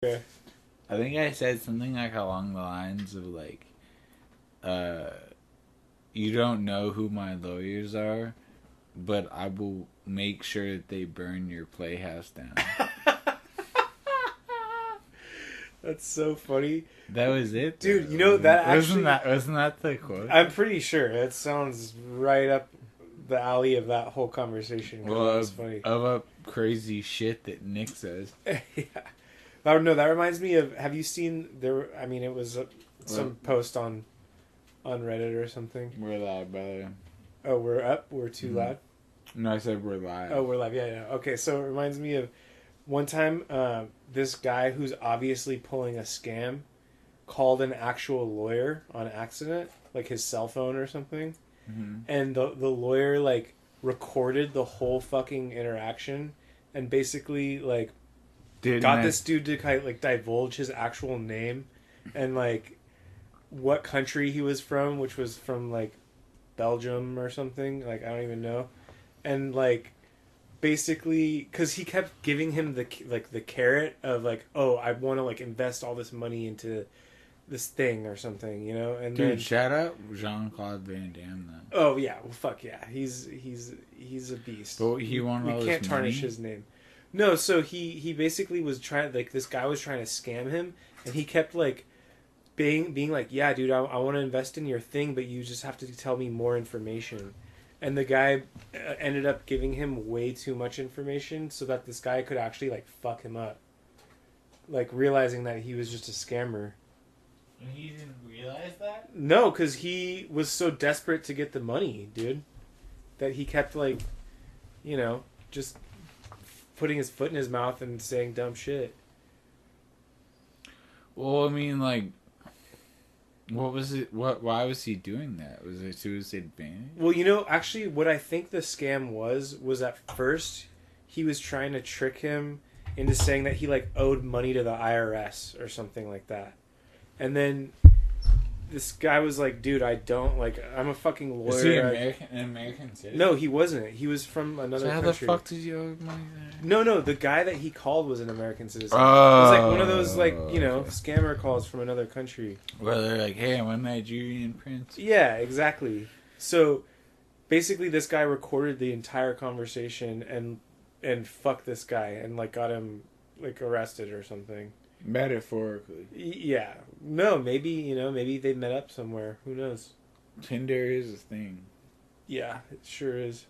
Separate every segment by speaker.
Speaker 1: Yeah.
Speaker 2: I think I said something like along the lines of like, uh, you don't know who my lawyers are, but I will make sure that they burn your playhouse down.
Speaker 1: That's so funny.
Speaker 2: That was it,
Speaker 1: Dude,
Speaker 2: though.
Speaker 1: you know, that actually...
Speaker 2: wasn't that the quote?
Speaker 1: I'm pretty sure. That sounds right up the alley of that whole conversation.
Speaker 2: Well,
Speaker 1: That was funny.
Speaker 2: of crazy shit that Nick says.
Speaker 1: Yeah. No, that reminds me of... Have you seen... it was some post on Reddit or something.
Speaker 2: We're live, by the way.
Speaker 1: Oh, we're up? We're too loud?
Speaker 2: No, I said we're live.
Speaker 1: Oh, we're live. Yeah. Okay, so it reminds me of one time this guy who's obviously pulling a scam called an actual lawyer on accident, like his cell phone or something.
Speaker 2: Mm-hmm.
Speaker 1: And the lawyer, like, recorded the whole fucking interaction and basically, like, got this dude to kind of, like, divulge his actual name and, like, what country he was from, which was from, like, Belgium or something. Like, I don't even know. And, like, basically, because he kept giving him the carrot of, like, oh, I want to, like, invest all this money into this thing or something, you know? And
Speaker 2: dude,
Speaker 1: then,
Speaker 2: shout out Jean-Claude Van Damme, though.
Speaker 1: oh yeah, well, fuck yeah, he's a beast.
Speaker 2: But he wanted all
Speaker 1: we
Speaker 2: this
Speaker 1: can't tarnish
Speaker 2: money?
Speaker 1: his name. No, so he basically was trying, like, this guy was trying to scam him, and he kept, like, being like, yeah, dude, I want to invest in your thing, but you just have to tell me more information. And the guy ended up giving him way too much information so that this guy could actually, like, fuck him up, like, realizing that he was just a scammer.
Speaker 2: And he didn't realize that?
Speaker 1: No, because he was so desperate to get the money, dude, that he kept, like, you know, just putting his foot in his mouth and saying dumb shit.
Speaker 2: Well, I mean, like, what was it? Why was he doing that? Was it to his advantage?
Speaker 1: Well, you know, actually, what I think the scam was at first he was trying to trick him into saying that he, like, owed money to the IRS or something like that. And then this guy was like, dude, I don't, like, I'm a fucking lawyer.
Speaker 2: Is he an American citizen?
Speaker 1: No, he wasn't. He was from another
Speaker 2: how
Speaker 1: country.
Speaker 2: the fuck did you owe money there?
Speaker 1: No, the guy that he called was an American citizen.
Speaker 2: Oh,
Speaker 1: it was like one of those, like, you know, scammer calls from another country.
Speaker 2: Where they're like, hey, I'm a Nigerian prince.
Speaker 1: Yeah, exactly. So basically this guy recorded the entire conversation and fucked this guy and, like, got him, like, arrested or something.
Speaker 2: Metaphorically.
Speaker 1: Yeah. No, maybe they met up somewhere. Who knows?
Speaker 2: Tinder is a thing.
Speaker 1: Yeah, it sure is.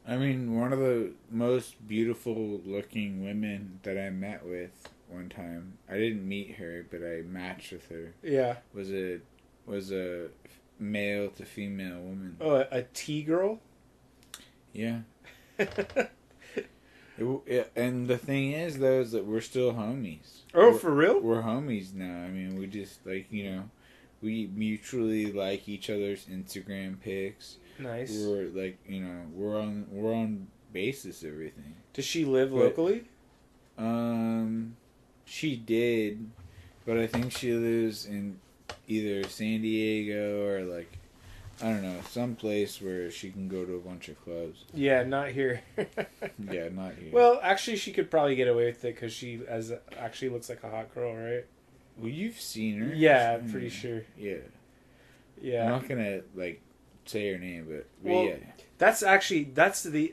Speaker 2: I mean, one of the most beautiful looking women that I met with one time, I didn't meet her, but I matched with her.
Speaker 1: Yeah.
Speaker 2: Was a male to female woman.
Speaker 1: Oh, a T-girl?
Speaker 2: Yeah. And the thing is, though, is that we're still homies.
Speaker 1: Oh, for real?
Speaker 2: We're homies now. I mean, we just, like, you know, we mutually like each other's Instagram pics.
Speaker 1: Nice.
Speaker 2: We're, like, you know, we're on basis everything.
Speaker 1: Does she live locally?
Speaker 2: She did, but I think she lives in either San Diego or, like, I don't know, some place where she can go to a bunch of clubs.
Speaker 1: Yeah, not here.
Speaker 2: Yeah, not here.
Speaker 1: Well, actually, she could probably get away with it because she actually looks like a hot girl, right?
Speaker 2: Well, you've seen her.
Speaker 1: Yeah, I'm pretty sure.
Speaker 2: Yeah.
Speaker 1: Yeah.
Speaker 2: I'm not gonna, like, say her name, but
Speaker 1: Well,
Speaker 2: yeah.
Speaker 1: that's the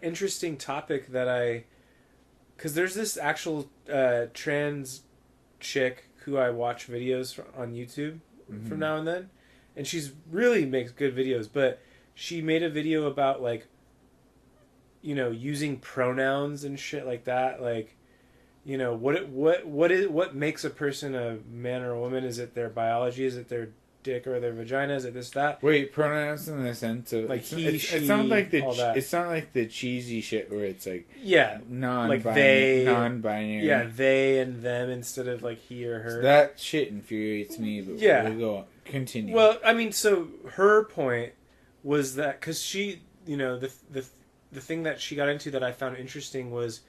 Speaker 1: interesting topic that because there's this actual trans chick who I watch videos on YouTube from now and then, and she's really makes good videos, but she made a video about, like, you know, using pronouns and shit like that, like, you know, what makes a person a man or a woman? Is it their biology? Is it their dick or their vagina? Is it this, that?
Speaker 2: Wait, pronouns in the sense of,
Speaker 1: like, he, she,
Speaker 2: it's not like
Speaker 1: all that.
Speaker 2: it's not like the cheesy shit where it's like
Speaker 1: like they,
Speaker 2: non-binary.
Speaker 1: Yeah, they and them instead of, like, he or her.
Speaker 2: So that shit infuriates me. But we'll go on. Continue.
Speaker 1: Well, I mean, so her point was that because she, you know, the thing that she got into that I found interesting was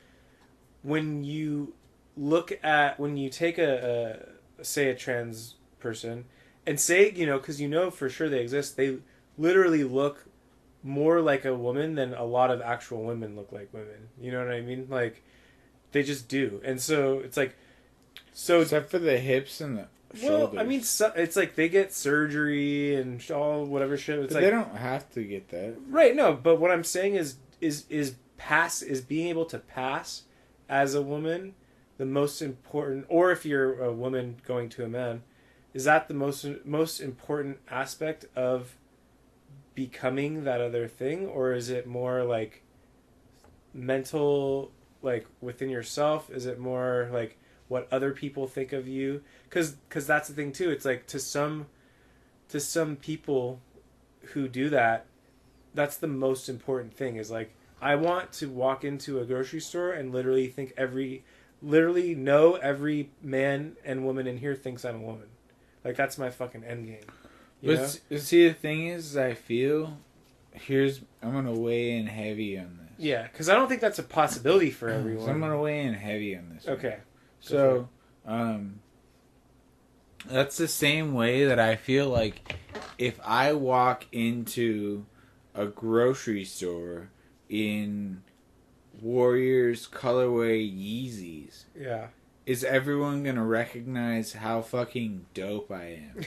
Speaker 1: when you take say a trans person and say, you know, because you know for sure they exist, they literally look more like a woman than a lot of actual women look like women. You know what I mean? Like, They just do. And so it's like, so
Speaker 2: except for the hips and the shoulders.
Speaker 1: I mean, it's like they get surgery and all whatever shit. It's
Speaker 2: but
Speaker 1: like
Speaker 2: they don't have to get that.
Speaker 1: Right, no, but what I'm saying is being able to pass as a woman the most important, or if you're a woman going to a man, is that the most important aspect of becoming that other thing, or is it more like mental, like within yourself? Is it more like what other people think of you? Because that's the thing too. It's like to some people who do that, that's the most important thing. Is like, I want to walk into a grocery store and literally know every man and woman in here thinks I'm a woman. Like, that's my fucking end game.
Speaker 2: But see, the thing is, I feel I'm gonna weigh in heavy on this.
Speaker 1: Yeah, because I don't think that's a possibility for everyone.
Speaker 2: So I'm gonna weigh in heavy on this.
Speaker 1: Okay.
Speaker 2: So, that's the same way that I feel like if I walk into a grocery store in Warriors colorway Yeezys.
Speaker 1: Yeah.
Speaker 2: Is everyone gonna recognize how fucking dope I am?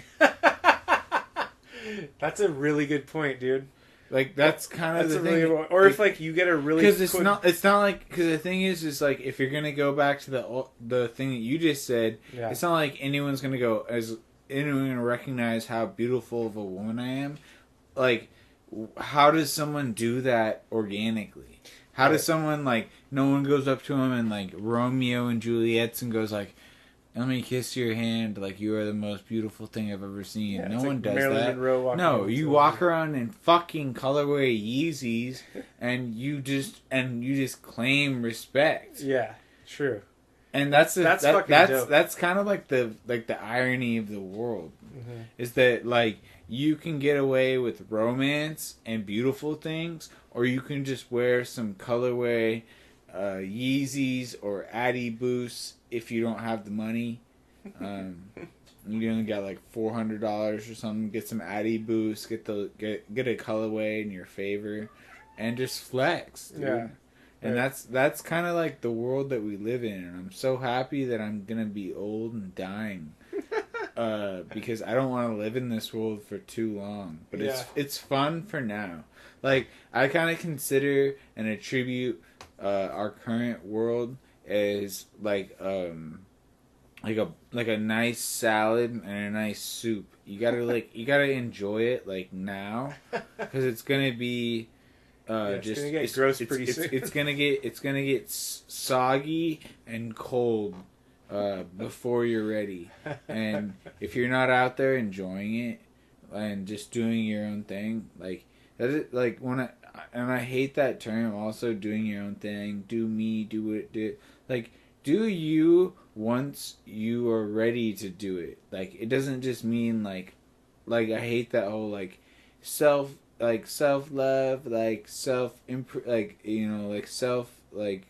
Speaker 1: That's a really good point, dude.
Speaker 2: Like, that's kind of the thing.
Speaker 1: Really, or if like you get a really,
Speaker 2: because it's not like, because the thing is like, if you're gonna go back to the thing that you just said,
Speaker 1: yeah.
Speaker 2: It's not like anyone's gonna recognize how beautiful of a woman I am. Like, how does someone do that organically? How does someone, like, no one goes up to him and, like, Romeo and Juliet's and goes, like, let me kiss your hand, like, you are the most beautiful thing I've ever seen. Yeah, no one does that. No, you walk around in fucking colorway Yeezys and you just claim respect.
Speaker 1: Yeah, true.
Speaker 2: And that's kind of like the irony of the world. Mm-hmm. Is that, like, you can get away with romance and beautiful things, or you can just wear some colorway Yeezys or Addy Boosts if you don't have the money. You only got like $400 or something. Get some Addy Boosts. Get a colorway in your favor, and just flex. Dude. Yeah. And that's kind of like the world that we live in. And I'm so happy that I'm gonna be old and dying. Because I don't want to live in this world for too long. But it's fun for now. Like, I kind of consider and attribute our current world as like a nice salad and a nice soup. You gotta enjoy it like now, because it's gonna be
Speaker 1: it's gonna get gross pretty soon.
Speaker 2: It's gonna get soggy and cold before you're ready. And if you're not out there enjoying it and just doing your own thing, like that is, like, I hate that term also, doing your own thing, do me, do it, like, do you once you are ready to do it. Like, it doesn't just mean like I hate that whole like self love, like self like, you know, like self, like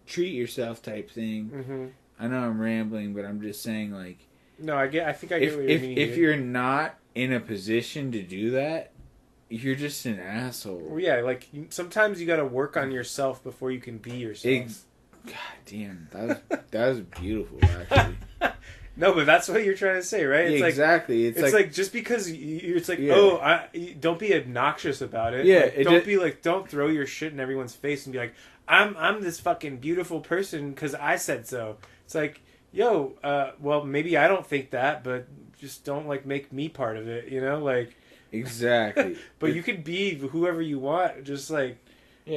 Speaker 2: treat yourself type thing. Mm-hmm. I know I'm rambling, but I'm just saying, like,
Speaker 1: no, I think I get what you're meaning.
Speaker 2: If you're not in a position to do that, you're just an asshole.
Speaker 1: Well, yeah, like, sometimes you got to work on yourself before you can be yourself.
Speaker 2: God damn, that was beautiful, actually.
Speaker 1: No, but that's what you're trying to say, right? It's
Speaker 2: yeah, exactly.
Speaker 1: It's like just because it's like, don't be obnoxious about it.
Speaker 2: Yeah,
Speaker 1: like, don't throw your shit in everyone's face and be like, I'm this fucking beautiful person because I said so. It's like, yo, well, maybe I don't think that, but just don't, like, make me part of it, you know? Like,
Speaker 2: exactly.
Speaker 1: But you could be whoever you want. Just, like,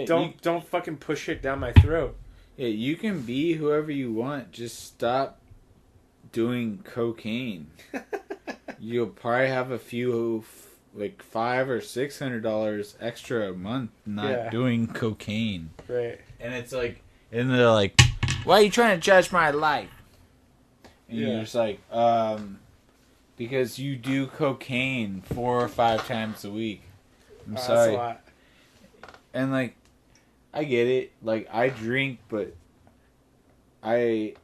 Speaker 1: don't fucking push it down my throat.
Speaker 2: Yeah, you can be whoever you want. Just stop doing cocaine. You'll probably have a few, like, $500 or $600 extra a month not doing cocaine.
Speaker 1: Right.
Speaker 2: And it's like, and they're like, why are you trying to judge my life? And you're just like, because you do cocaine 4 or 5 times a week. I'm sorry.
Speaker 1: That's a lot.
Speaker 2: And, like, I get it. Like, I drink, but I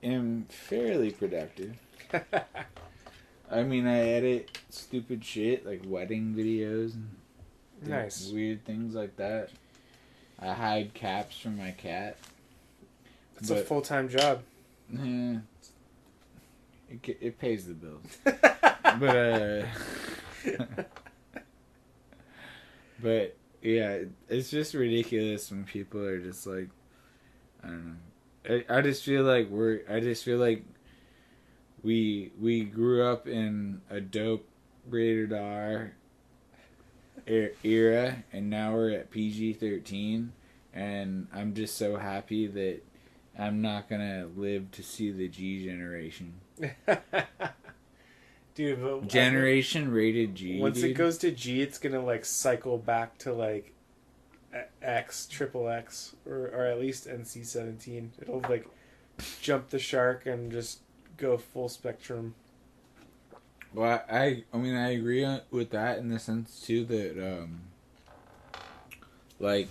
Speaker 2: am fairly productive. I mean, I edit stupid shit, like wedding videos and
Speaker 1: nice
Speaker 2: weird things like that. I hide caps from my cat.
Speaker 1: It's a full-time job.
Speaker 2: Yeah, it pays the bills. But but yeah, it's just ridiculous when people are just like, I don't know. I just feel like we grew up in a dope rated R era, and now we're at PG-13, and I'm just so happy that I'm not gonna live to see the G generation.
Speaker 1: Dude, but
Speaker 2: generation rated G.
Speaker 1: Once it goes to G, it's gonna like cycle back to like X, triple X, or at least NC-17. It'll like jump the shark and just go full spectrum.
Speaker 2: Well, I mean, I agree with that in the sense too that, like,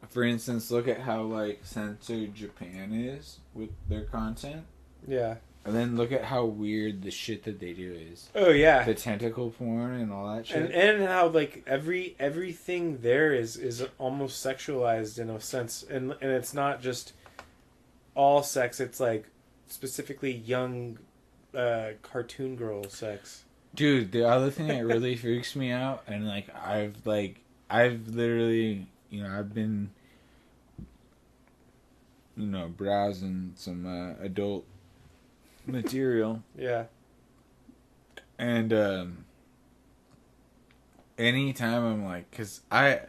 Speaker 2: for instance, look at how like censored Japan is with their content.
Speaker 1: Yeah.
Speaker 2: And then look at how weird the shit that they do is.
Speaker 1: Oh yeah,
Speaker 2: the tentacle porn and all that shit.
Speaker 1: And how like everything there is almost sexualized in a sense, and it's not just all sex. It's like specifically young cartoon girl sex.
Speaker 2: Dude, the other thing that really freaks me out, and like I've literally, I've been, browsing some adult material.
Speaker 1: Yeah.
Speaker 2: And anytime I'm like, because I'll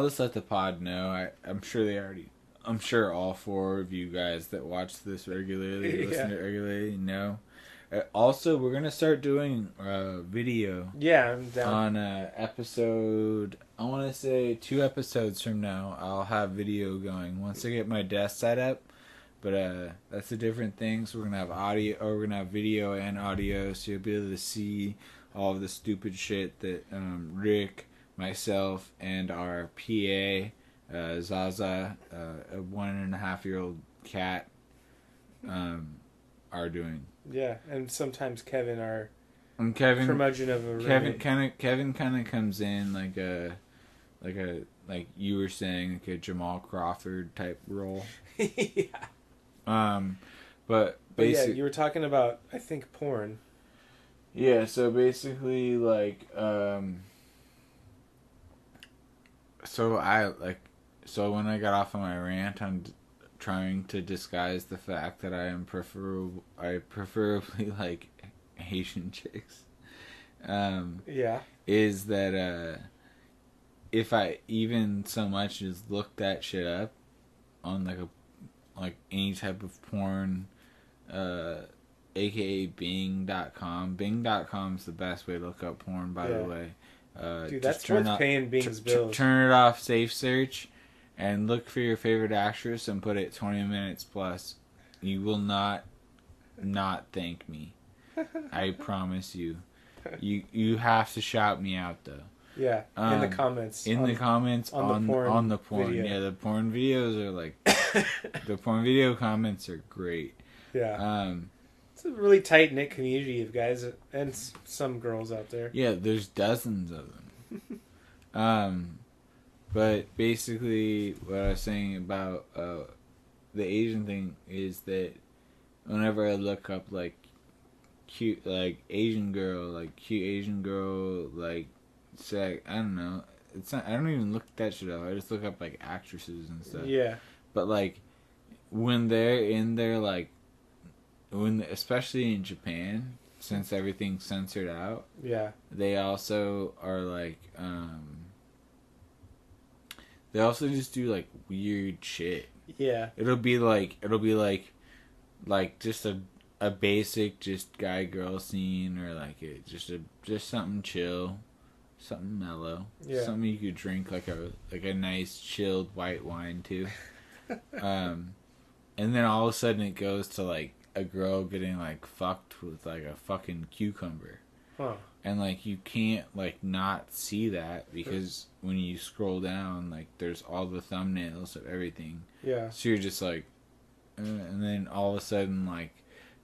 Speaker 2: just let the pod know. I'm sure all four of you guys that watch this regularly, listen to it regularly, know. Also, we're gonna start doing video.
Speaker 1: Yeah, I'm down.
Speaker 2: On episode, I want to say 2 episodes from now, I'll have video going once I get my desk set up. But that's a different thing. So we're gonna have audio, or we're gonna have video and audio, so you'll be able to see all of the stupid shit that Rick, myself, and our PA, Zaza, a 1.5-year-old cat, are doing.
Speaker 1: Yeah, and sometimes Kevin, our
Speaker 2: curmudgeon
Speaker 1: of a roommate.
Speaker 2: Kevin kind of comes in like you were saying, like a Jamal Crawford type role.
Speaker 1: Yeah.
Speaker 2: But
Speaker 1: yeah, you were talking about, I think, porn.
Speaker 2: Yeah, so basically, like, so when I got off of my rant on trying to disguise the fact that I preferably like Asian chicks,
Speaker 1: yeah,
Speaker 2: is that, if I even so much as look that shit up on like any type of porn, aka Bing.com. Bing.com is the best way to look up porn, by the way.
Speaker 1: Dude, that's worth paying Bing's bills.
Speaker 2: Turn it off safe search and look for your favorite actress and put it 20 minutes plus. You will not thank me. I promise you. You have to shout me out though.
Speaker 1: Yeah, in the comments.
Speaker 2: On the porn. Video. Yeah, the porn videos are like the porn video comments are great.
Speaker 1: Yeah. It's a really tight knit community of guys and some girls out there.
Speaker 2: Yeah, there's dozens of them. But basically, what I was saying about the Asian thing is that whenever I look up like cute, like Asian girl, like say, I don't know. It's not. I don't even look that shit up. I just look up like actresses and stuff.
Speaker 1: Yeah.
Speaker 2: But like, when they're in there, like, especially in Japan, since everything's censored out. Yeah. They also are like, they also just do like weird shit. Yeah. It'll be like just a basic just guy girl scene, or like just something chill. Something mellow, something you could drink like a nice chilled white wine too, and then all of a sudden it goes to like a girl getting like fucked with like a fucking cucumber, and like you can't like not see that because when you scroll down, like there's all the thumbnails of everything. Yeah. So you're just like, and then all of a sudden like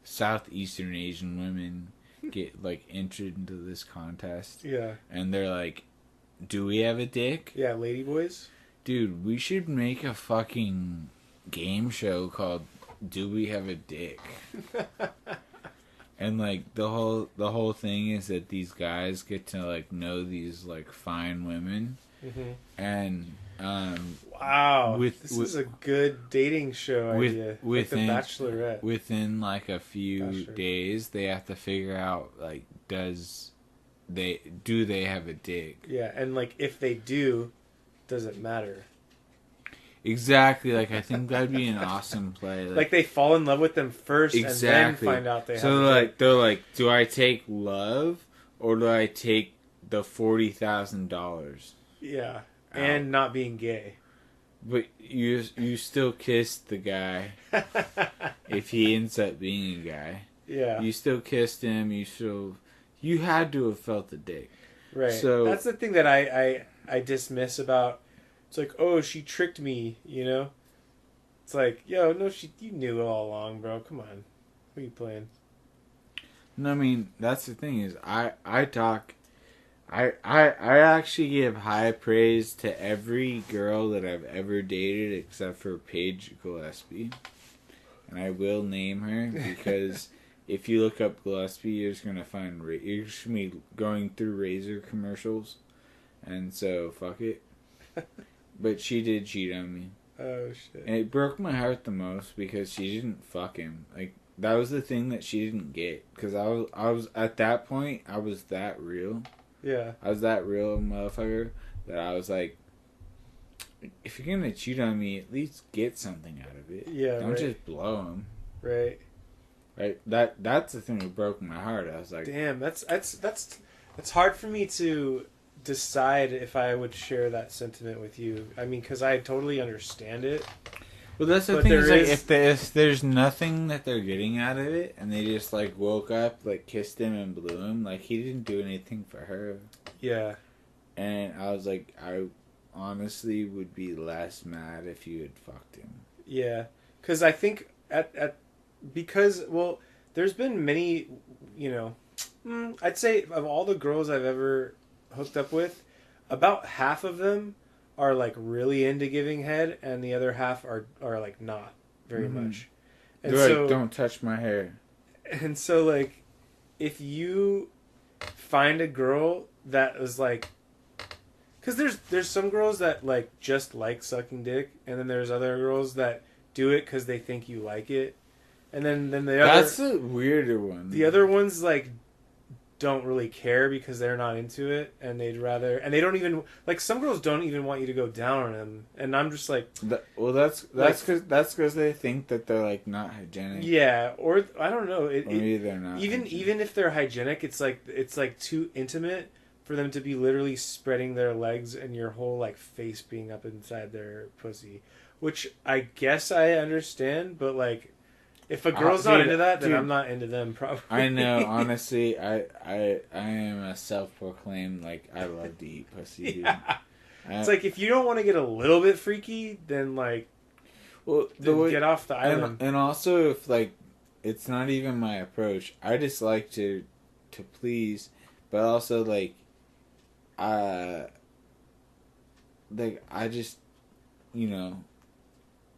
Speaker 2: Southeastern Asian women get like entered into this contest. Yeah. And they're like, do we have a dick?
Speaker 1: Yeah, ladyboys.
Speaker 2: Dude, we should make a fucking game show called "Do We Have a Dick?" And like the whole thing is that these guys get to like know these like fine women, and
Speaker 1: wow, this is a good dating show idea.
Speaker 2: Within
Speaker 1: like The Bachelorette.
Speaker 2: Within like a few days, they have to figure out like do they have a dick?
Speaker 1: Yeah, and like if they do, does it matter?
Speaker 2: Exactly. Like I think that'd be an awesome play.
Speaker 1: Like they fall in love with them first, and then find out they have. So like
Speaker 2: they're like, do I take love or do I take the $40,000?
Speaker 1: Yeah, and not being gay.
Speaker 2: But you still kissed the guy if he ends up being a guy.
Speaker 1: Yeah,
Speaker 2: you still kissed him. You had to have felt the dick.
Speaker 1: Right. So that's the thing that I dismiss about. It's like, oh, she tricked me, you know? It's like, yo, no, you knew all along, bro. Come on. What are you playing?
Speaker 2: No, I mean, that's the thing is, I actually give high praise to every girl that I've ever dated except for Paige Gillespie. And I will name her because if you look up Gillespie, you're just going to find, you're just going to be going through Razor commercials. And so, fuck it. But she did cheat on me.
Speaker 1: Oh, shit.
Speaker 2: And it broke my heart the most because she didn't fuck him. Like, that was the thing that she didn't get. Because I was, at that point, I was that real.
Speaker 1: Yeah.
Speaker 2: I was that real motherfucker that I was like, if you're going to cheat on me, at least get something out of it.
Speaker 1: Yeah,
Speaker 2: Don't just blow him.
Speaker 1: Right.
Speaker 2: Right? That's the thing that broke my heart. I was like...
Speaker 1: Damn, that's hard for me to decide if I would share that sentiment with you. I mean, because I totally understand it.
Speaker 2: Well, that's the thing is, like, if there's nothing that they're getting out of it, and they just, like, woke up, like, kissed him and blew him, like, he didn't do anything for her.
Speaker 1: Yeah.
Speaker 2: And I was like, I honestly would be less mad if you had fucked him.
Speaker 1: Yeah. Because I think because, well, there's been many, you know, I'd say of all the girls I've ever hooked up with, about half of them are like really into giving head, and the other half are like not very much. And
Speaker 2: they're
Speaker 1: so,
Speaker 2: like, don't touch my hair.
Speaker 1: And so, like, if you find a girl that is like, because there's some girls that like just like sucking dick, and then there's other girls that do it because they think you like it, and then the other,
Speaker 2: that's a weirder one.
Speaker 1: The other ones like don't really care because they're not into it, and they'd rather, and they don't even, like, some girls don't even want you to go down on them, and I'm just like,
Speaker 2: that's because they think that they're like not hygienic.
Speaker 1: Yeah, or I don't know.
Speaker 2: Maybe they're not.
Speaker 1: Even if they're hygienic, it's like too intimate for them to be literally spreading their legs and your whole like face being up inside their pussy, which I guess I understand, but like, if a girl's not into that, then dude, I'm not into them, probably.
Speaker 2: I know, honestly, I am a self-proclaimed, like, I love to eat pussy, dude. Yeah.
Speaker 1: It's like, if you don't want to get a little bit freaky, then, like, get off the island.
Speaker 2: And also, if, like, it's not even my approach, I just like to please, but also, like, I just, you know,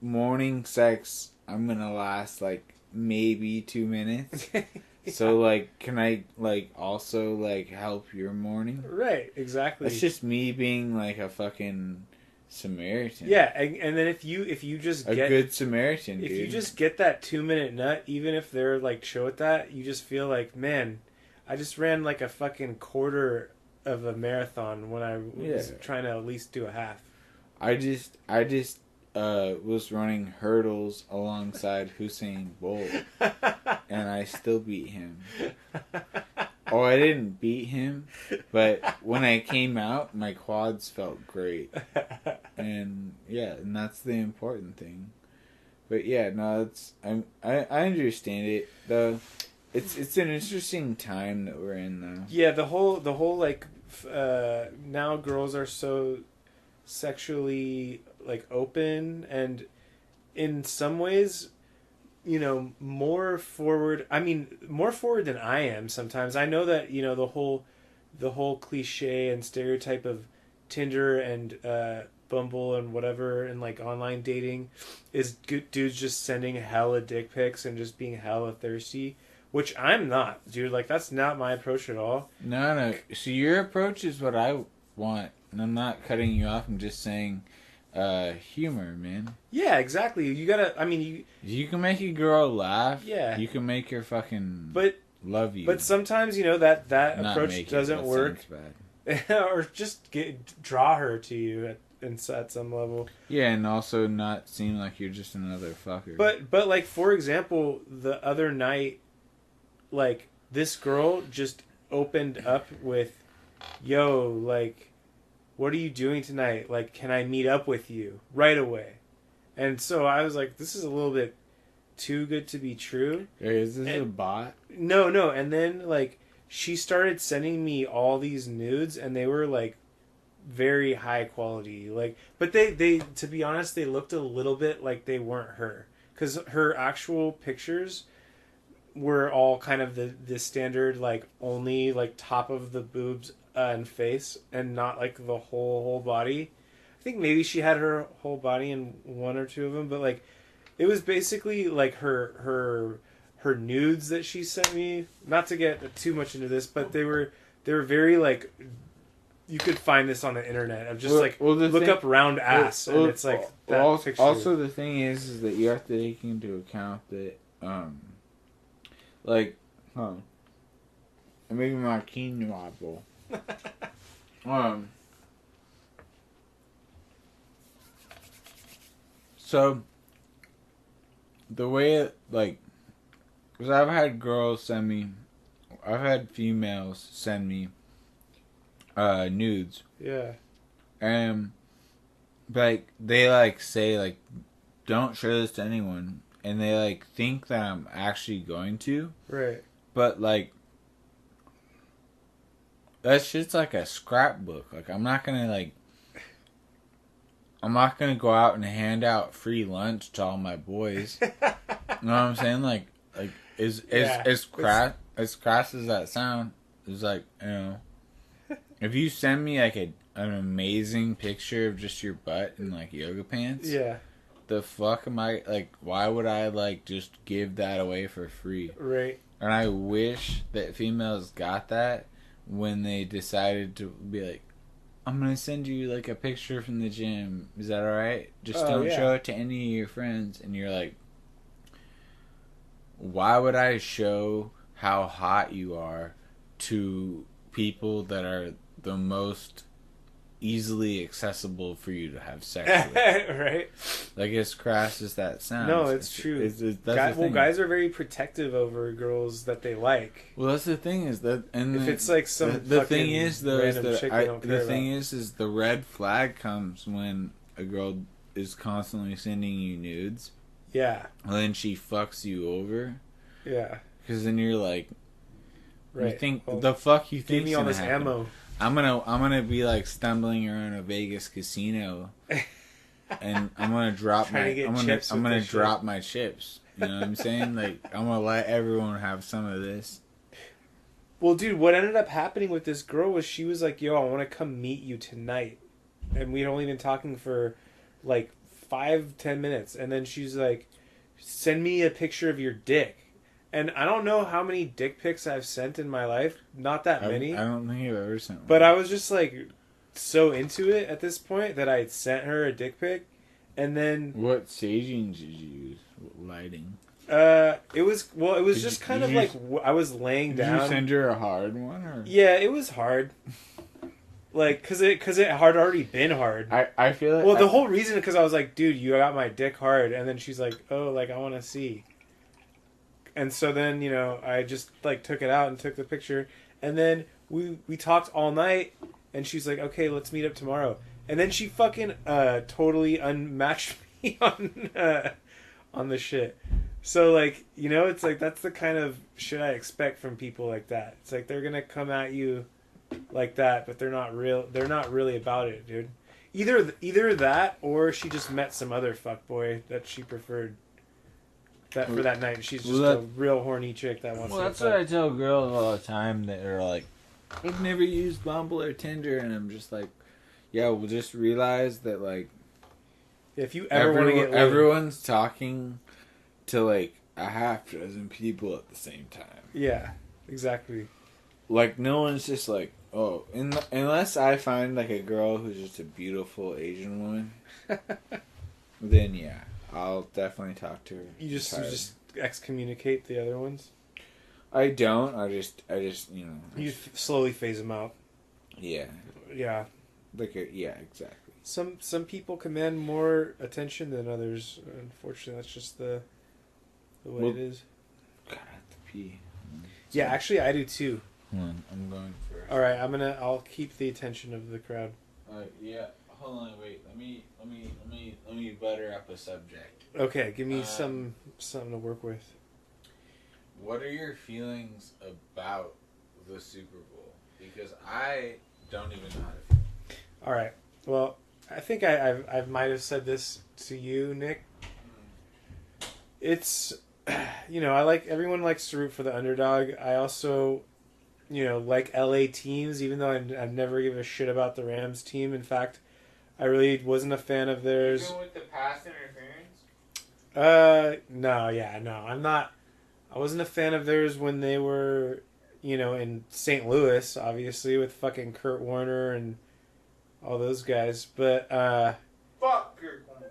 Speaker 2: morning sex, I'm gonna last like maybe 2 minutes. Yeah. So like, can I like also like help your morning?
Speaker 1: Right, exactly.
Speaker 2: It's just me being like a fucking Samaritan.
Speaker 1: Yeah, and then if you just get
Speaker 2: a good Samaritan,
Speaker 1: if
Speaker 2: dude.
Speaker 1: you just get that 2-minute nut, even if they're like show at that, you just feel like, man, I just ran like a fucking quarter of a marathon when I was trying to at least do a half.
Speaker 2: I just was running hurdles alongside Usain Bolt, and I still beat him. Oh, I didn't beat him, but when I came out, my quads felt great, and that's the important thing. But yeah, no, I understand it though. It's an interesting time that we're in though.
Speaker 1: Yeah, the whole like now girls are so sexually like open, and in some ways, you know, more forward. I mean, more forward than I am sometimes. I know that, you know, the whole cliche and stereotype of Tinder and Bumble and whatever and like online dating is dudes just sending hella dick pics and just being hella thirsty, which I'm not, dude. Like that's not my approach at all.
Speaker 2: No. So your approach is what I want, and I'm not cutting you off. I'm just saying, humor, man.
Speaker 1: Yeah, exactly. You gotta. I mean,
Speaker 2: you can make a girl laugh.
Speaker 1: Yeah.
Speaker 2: You can make her fucking.
Speaker 1: But
Speaker 2: love you.
Speaker 1: But sometimes that approach doesn't work. Or just draw her to you at some level.
Speaker 2: Yeah, and also not seem like you're just another fucker.
Speaker 1: But like for example, the other night, like this girl just opened up with, "Yo, like, what are you doing tonight? Like, can I meet up with you right away?" And so I was like, "This is a little bit too good to be true."
Speaker 2: Hey, is this a bot?
Speaker 1: No. And then like she started sending me all these nudes, and they were like very high quality, like, but they to be honest, they looked a little bit like they weren't her, because her actual pictures were all kind of the standard, like only like top of the boobs and face, and not like the whole body. I think maybe she had her whole body in one or two of them, but like it was basically like her nudes that she sent me. Not to get too much into this, but they were very like, you could find this on the internet of just look up round ass, and it's like that picture.
Speaker 2: Also, the thing is that you have to take into account that I'm making my quinoa bowl. So the way it, like, because I've had females send me nudes.
Speaker 1: Yeah.
Speaker 2: And like they like say like, don't show this to anyone, and they like think that I'm actually going to.
Speaker 1: Right.
Speaker 2: But like that shit's like a scrapbook. Like I'm not gonna go out and hand out free lunch to all my boys. You know what I'm saying? Like as crass as that sound, it's like, you know, if you send me like an amazing picture of just your butt in like yoga pants,
Speaker 1: yeah,
Speaker 2: the fuck am I, like, why would I like just give that away for free?
Speaker 1: Right.
Speaker 2: And I wish that females got that when they decided to be like, I'm gonna send you like a picture from the gym. Is that alright? Just don't show it to any of your friends. And you're like, why would I show how hot you are to people that are the most easily accessible for you to have sex with?
Speaker 1: Right.
Speaker 2: Like, as crass as that sounds.
Speaker 1: No, it's true. Guys are very protective over girls that they like.
Speaker 2: Well, that's the thing, is that, and
Speaker 1: if it's like some
Speaker 2: the thing is though is that
Speaker 1: the
Speaker 2: thing is the red flag comes when a girl is constantly sending you nudes.
Speaker 1: Yeah.
Speaker 2: And then she fucks you over.
Speaker 1: Yeah.
Speaker 2: Because then you're like,
Speaker 1: right.
Speaker 2: You think, well, the fuck you think?
Speaker 1: Give me all this ammo.
Speaker 2: I'm gonna be like stumbling around a Vegas casino, and I'm gonna drop my chips. You know what I'm saying? Like, I'm gonna let everyone have some of this.
Speaker 1: Well, dude, what ended up happening with this girl was she was like, "Yo, I want to come meet you tonight," and we'd only been talking for like 5-10 minutes, and then she's like, "Send me a picture of your dick." And I don't know how many dick pics I've sent in my life. Not that many.
Speaker 2: I don't think I've ever sent one.
Speaker 1: But I was just like so into it at this point that I sent her a dick pic, and then
Speaker 2: what staging did you use? What lighting?
Speaker 1: It was just kind of like I was laying down.
Speaker 2: Did you send her a hard one, or?
Speaker 1: Yeah, it was hard. Like, cause it had already been hard.
Speaker 2: I feel like.
Speaker 1: Well, the whole reason, because I was like, dude, you got my dick hard, and then she's like, oh, like I want to see. And so then, you know, I just like took it out and took the picture, and then we talked all night, and she's like, okay, let's meet up tomorrow. And then she fucking totally unmatched me on the shit. So like, you know, it's like that's the kind of shit I expect from people like that. It's like they're gonna come at you like that, but they're not real. They're not really about it, dude. Either that, or she just met some other fuckboy that she preferred. That for that night, she's just a real horny chick that wants.
Speaker 2: Well, that's what I tell girls all the time that are like, I've never used Bumble or Tinder, and I'm just like, Yeah, we'll just realize that, like,
Speaker 1: if you ever want to get laid,
Speaker 2: everyone's talking to, like, a half dozen people at the same time.
Speaker 1: Yeah, exactly.
Speaker 2: Like, no one's just like, oh, unless I find, like, a girl who's just a beautiful Asian woman, then, yeah, I'll definitely talk to her.
Speaker 1: You just excommunicate the other ones?
Speaker 2: I don't. I just, you know.
Speaker 1: You slowly phase them out.
Speaker 2: Yeah.
Speaker 1: Yeah.
Speaker 2: Yeah, exactly.
Speaker 1: Some people command more attention than others. Unfortunately, that's just the way it is.
Speaker 2: God, I have to pee.
Speaker 1: Yeah, actually, I do too.
Speaker 2: Hold on, I'm going first.
Speaker 1: All right, I'll keep the attention of the crowd.
Speaker 2: Yeah. Hold on, wait. Let me butter up a subject.
Speaker 1: Okay, give me something to work with.
Speaker 2: What are your feelings about the Super Bowl? Because I don't even know how to feel.
Speaker 1: All right. Well, I think I might have said this to you, Nick. It's, you know, everyone likes to root for the underdog. I also, you know, like LA teams, even though I've never given a shit about the Rams team. In fact, I really wasn't a fan of theirs.
Speaker 2: Even with the pass interference?
Speaker 1: No, I'm not. I wasn't a fan of theirs when they were, you know, in St. Louis, obviously, with fucking Kurt Warner and all those guys. But,
Speaker 2: Fuck Kurt Warner.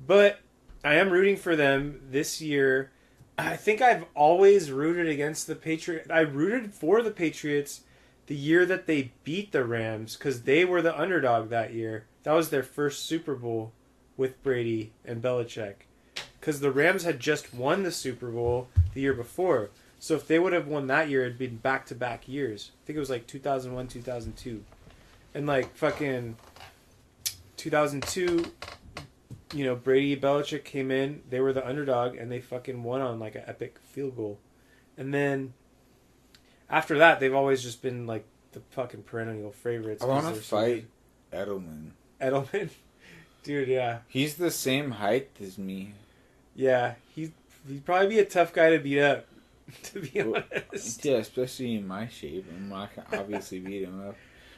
Speaker 1: But I am rooting for them this year. I think I've always rooted against the Patriots. I rooted for the Patriots the year that they beat the Rams because they were the underdog that year. That was their first Super Bowl with Brady and Belichick. Because the Rams had just won the Super Bowl the year before. So if they would have won that year, it'd been back-to-back years. I think it was like 2001, 2002. And like fucking 2002, you know, Brady, Belichick came in. They were the underdog, and they fucking won on like an epic field goal. And then after that, they've always just been like the fucking perennial favorites.
Speaker 2: I want to fight Edelman.
Speaker 1: Edelman? Dude, yeah.
Speaker 2: He's the same height as me.
Speaker 1: Yeah, he'd probably be a tough guy to beat up, to be honest.
Speaker 2: Yeah, especially in my shape. I'm not going to obviously beat him up.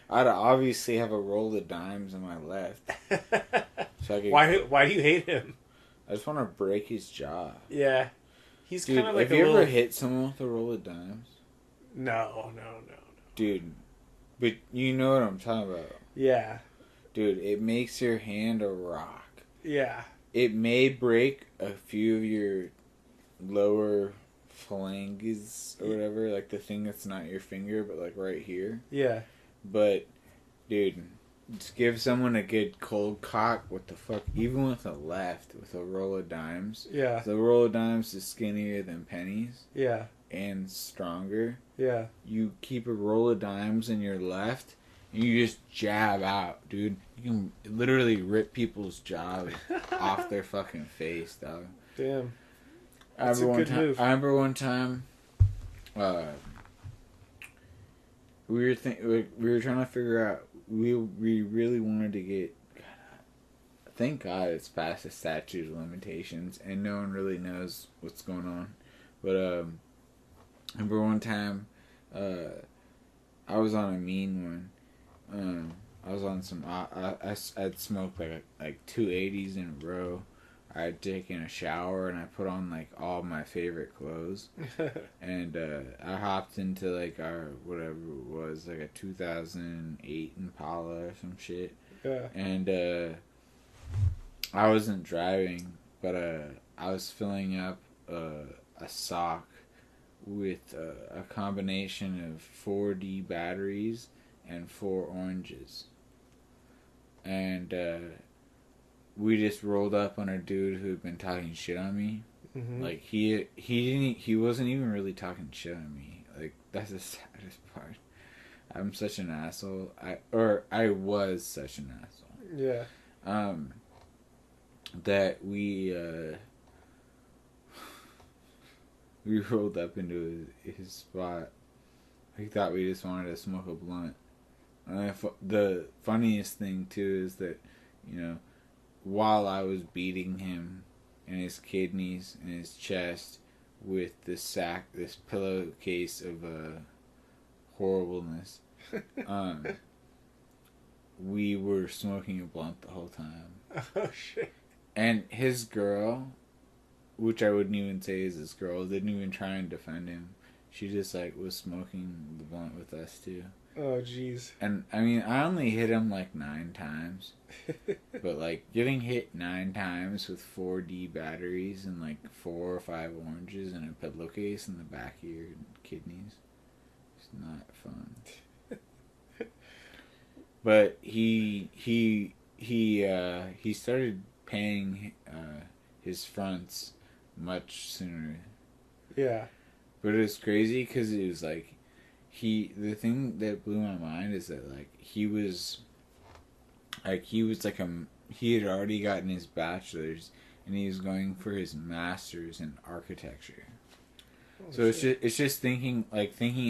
Speaker 2: I'd obviously have a roll of dimes on my left. So I could,
Speaker 1: why do you hate him?
Speaker 2: I just want to break his jaw.
Speaker 1: Yeah. He's kind of like
Speaker 2: have you ever hit someone with a roll of dimes?
Speaker 1: No.
Speaker 2: Dude, but you know what I'm talking about.
Speaker 1: Yeah.
Speaker 2: Dude, it makes your hand a rock.
Speaker 1: Yeah.
Speaker 2: It may break a few of your lower phalanges or whatever, like the thing that's not your finger, but like right here.
Speaker 1: Yeah.
Speaker 2: But, dude, just give someone a good cold cock with the fuck, even with a left, with a roll of dimes.
Speaker 1: Yeah.
Speaker 2: The roll of dimes is skinnier than pennies.
Speaker 1: Yeah.
Speaker 2: And stronger.
Speaker 1: Yeah.
Speaker 2: You keep a roll of dimes in your left, and you just jab out, dude. You can literally rip people's jaw off their fucking face, dog.
Speaker 1: Damn.
Speaker 2: That's a good move. I remember one time, we were trying to figure out. We really wanted to get. Thank God it's past the statute of limitations, and no one really knows what's going on. But I remember one time, I was on a mean one. I was on some. I'd smoked like 280s in a row. I had taken a shower and I put on like all my favorite clothes, and I hopped into like our whatever it was, like a 2008 Impala or some shit.
Speaker 1: Yeah.
Speaker 2: And I wasn't driving, but I was filling up a sock with a combination of 4D batteries and 4 oranges. And we just rolled up on a dude who had been talking shit on me. Mm-hmm. Like he wasn't even really talking shit on me. Like that's the saddest part. I'm such an asshole. I was such an asshole.
Speaker 1: Yeah.
Speaker 2: That we rolled up into his spot. He thought we just wanted to smoke a blunt. And the funniest thing too is that, you know, while I was beating him in his kidneys and his chest with this pillowcase of horribleness, we were smoking a blunt the whole time.
Speaker 1: Oh shit!
Speaker 2: And his girl, which I wouldn't even say is his girl, didn't even try and defend him. She just like was smoking the blunt with us too.
Speaker 1: Oh jeez.
Speaker 2: And I mean, I only hit him like 9 times, but like getting hit 9 times with 4D batteries and like 4 or 5 oranges and a pillowcase in the back of your kidneys, it's not fun. But he started paying his fronts much sooner.
Speaker 1: Yeah.
Speaker 2: But it was crazy because it was like the thing that blew my mind is that like he had already gotten his bachelor's and he was going for his master's in architecture. Oh, so shit. it's just thinking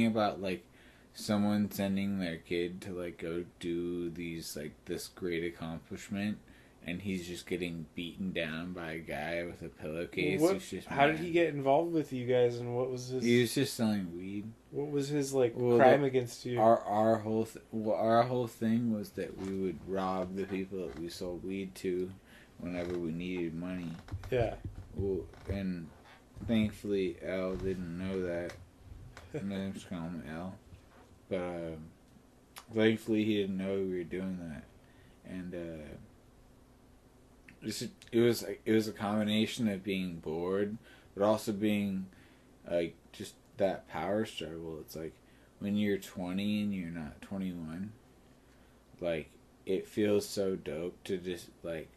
Speaker 2: about like someone sending their kid to like go do these like this great accomplishment, and he's just getting beaten down by a guy with a pillowcase.
Speaker 1: How did he get involved with you guys, and what was his?
Speaker 2: He was just selling weed.
Speaker 1: What was his crime against you?
Speaker 2: Our whole thing was that we would rob the people that we sold weed to, whenever we needed money.
Speaker 1: Yeah.
Speaker 2: Well, and thankfully L didn't know that. I'm just calling him L. But thankfully he didn't know we were doing that, and it was a combination of being bored, but also being like just that power struggle. It's like when you're 20 and you're not 21, like it feels so dope to just like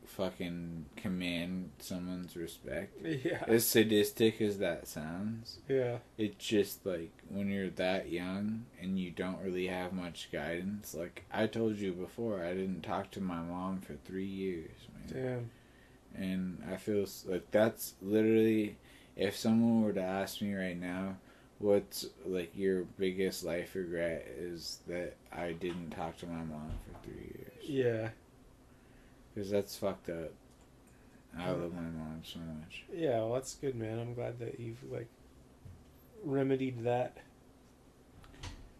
Speaker 2: fucking command someone's respect.
Speaker 1: Yeah.
Speaker 2: As sadistic as that sounds.
Speaker 1: Yeah. It's
Speaker 2: just like when you're that young and you don't really have much guidance. Like I told you before, I didn't talk to my mom for 3 years, man. Damn. And I feel like that's literally, if someone were to ask me right now, what's like your biggest life regret, is that I didn't talk to my mom for 3 years.
Speaker 1: Yeah.
Speaker 2: Because that's fucked up. I love my mom so much.
Speaker 1: Yeah, well, that's good, man. I'm glad that you've, like, remedied that.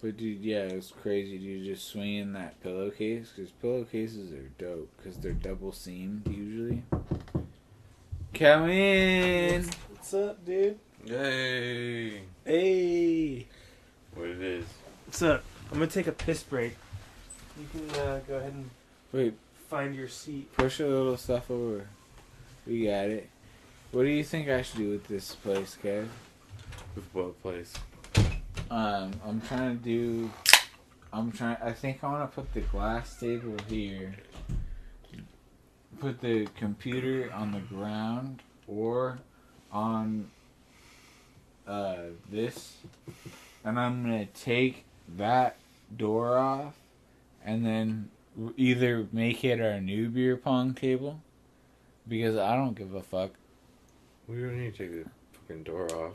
Speaker 2: But, dude, yeah, it was crazy, dude, just swinging that pillowcase. Because pillowcases are dope. Because they're double-seamed, usually. Come in!
Speaker 1: What's up, dude?
Speaker 3: Hey!
Speaker 1: Hey!
Speaker 3: What it is?
Speaker 1: What's up? I'm going to take a piss break. You can go ahead and...
Speaker 2: Wait.
Speaker 1: Find your seat.
Speaker 2: Push a little stuff over. We got it. What do you think I should do with this place, Kev?
Speaker 3: With what place?
Speaker 2: I think I want to put the glass table here. Put the computer on the ground or on this. And I'm going to take that door off and then either make it our new beer pong table, because I don't give a fuck.
Speaker 3: We don't need to take the fucking door off.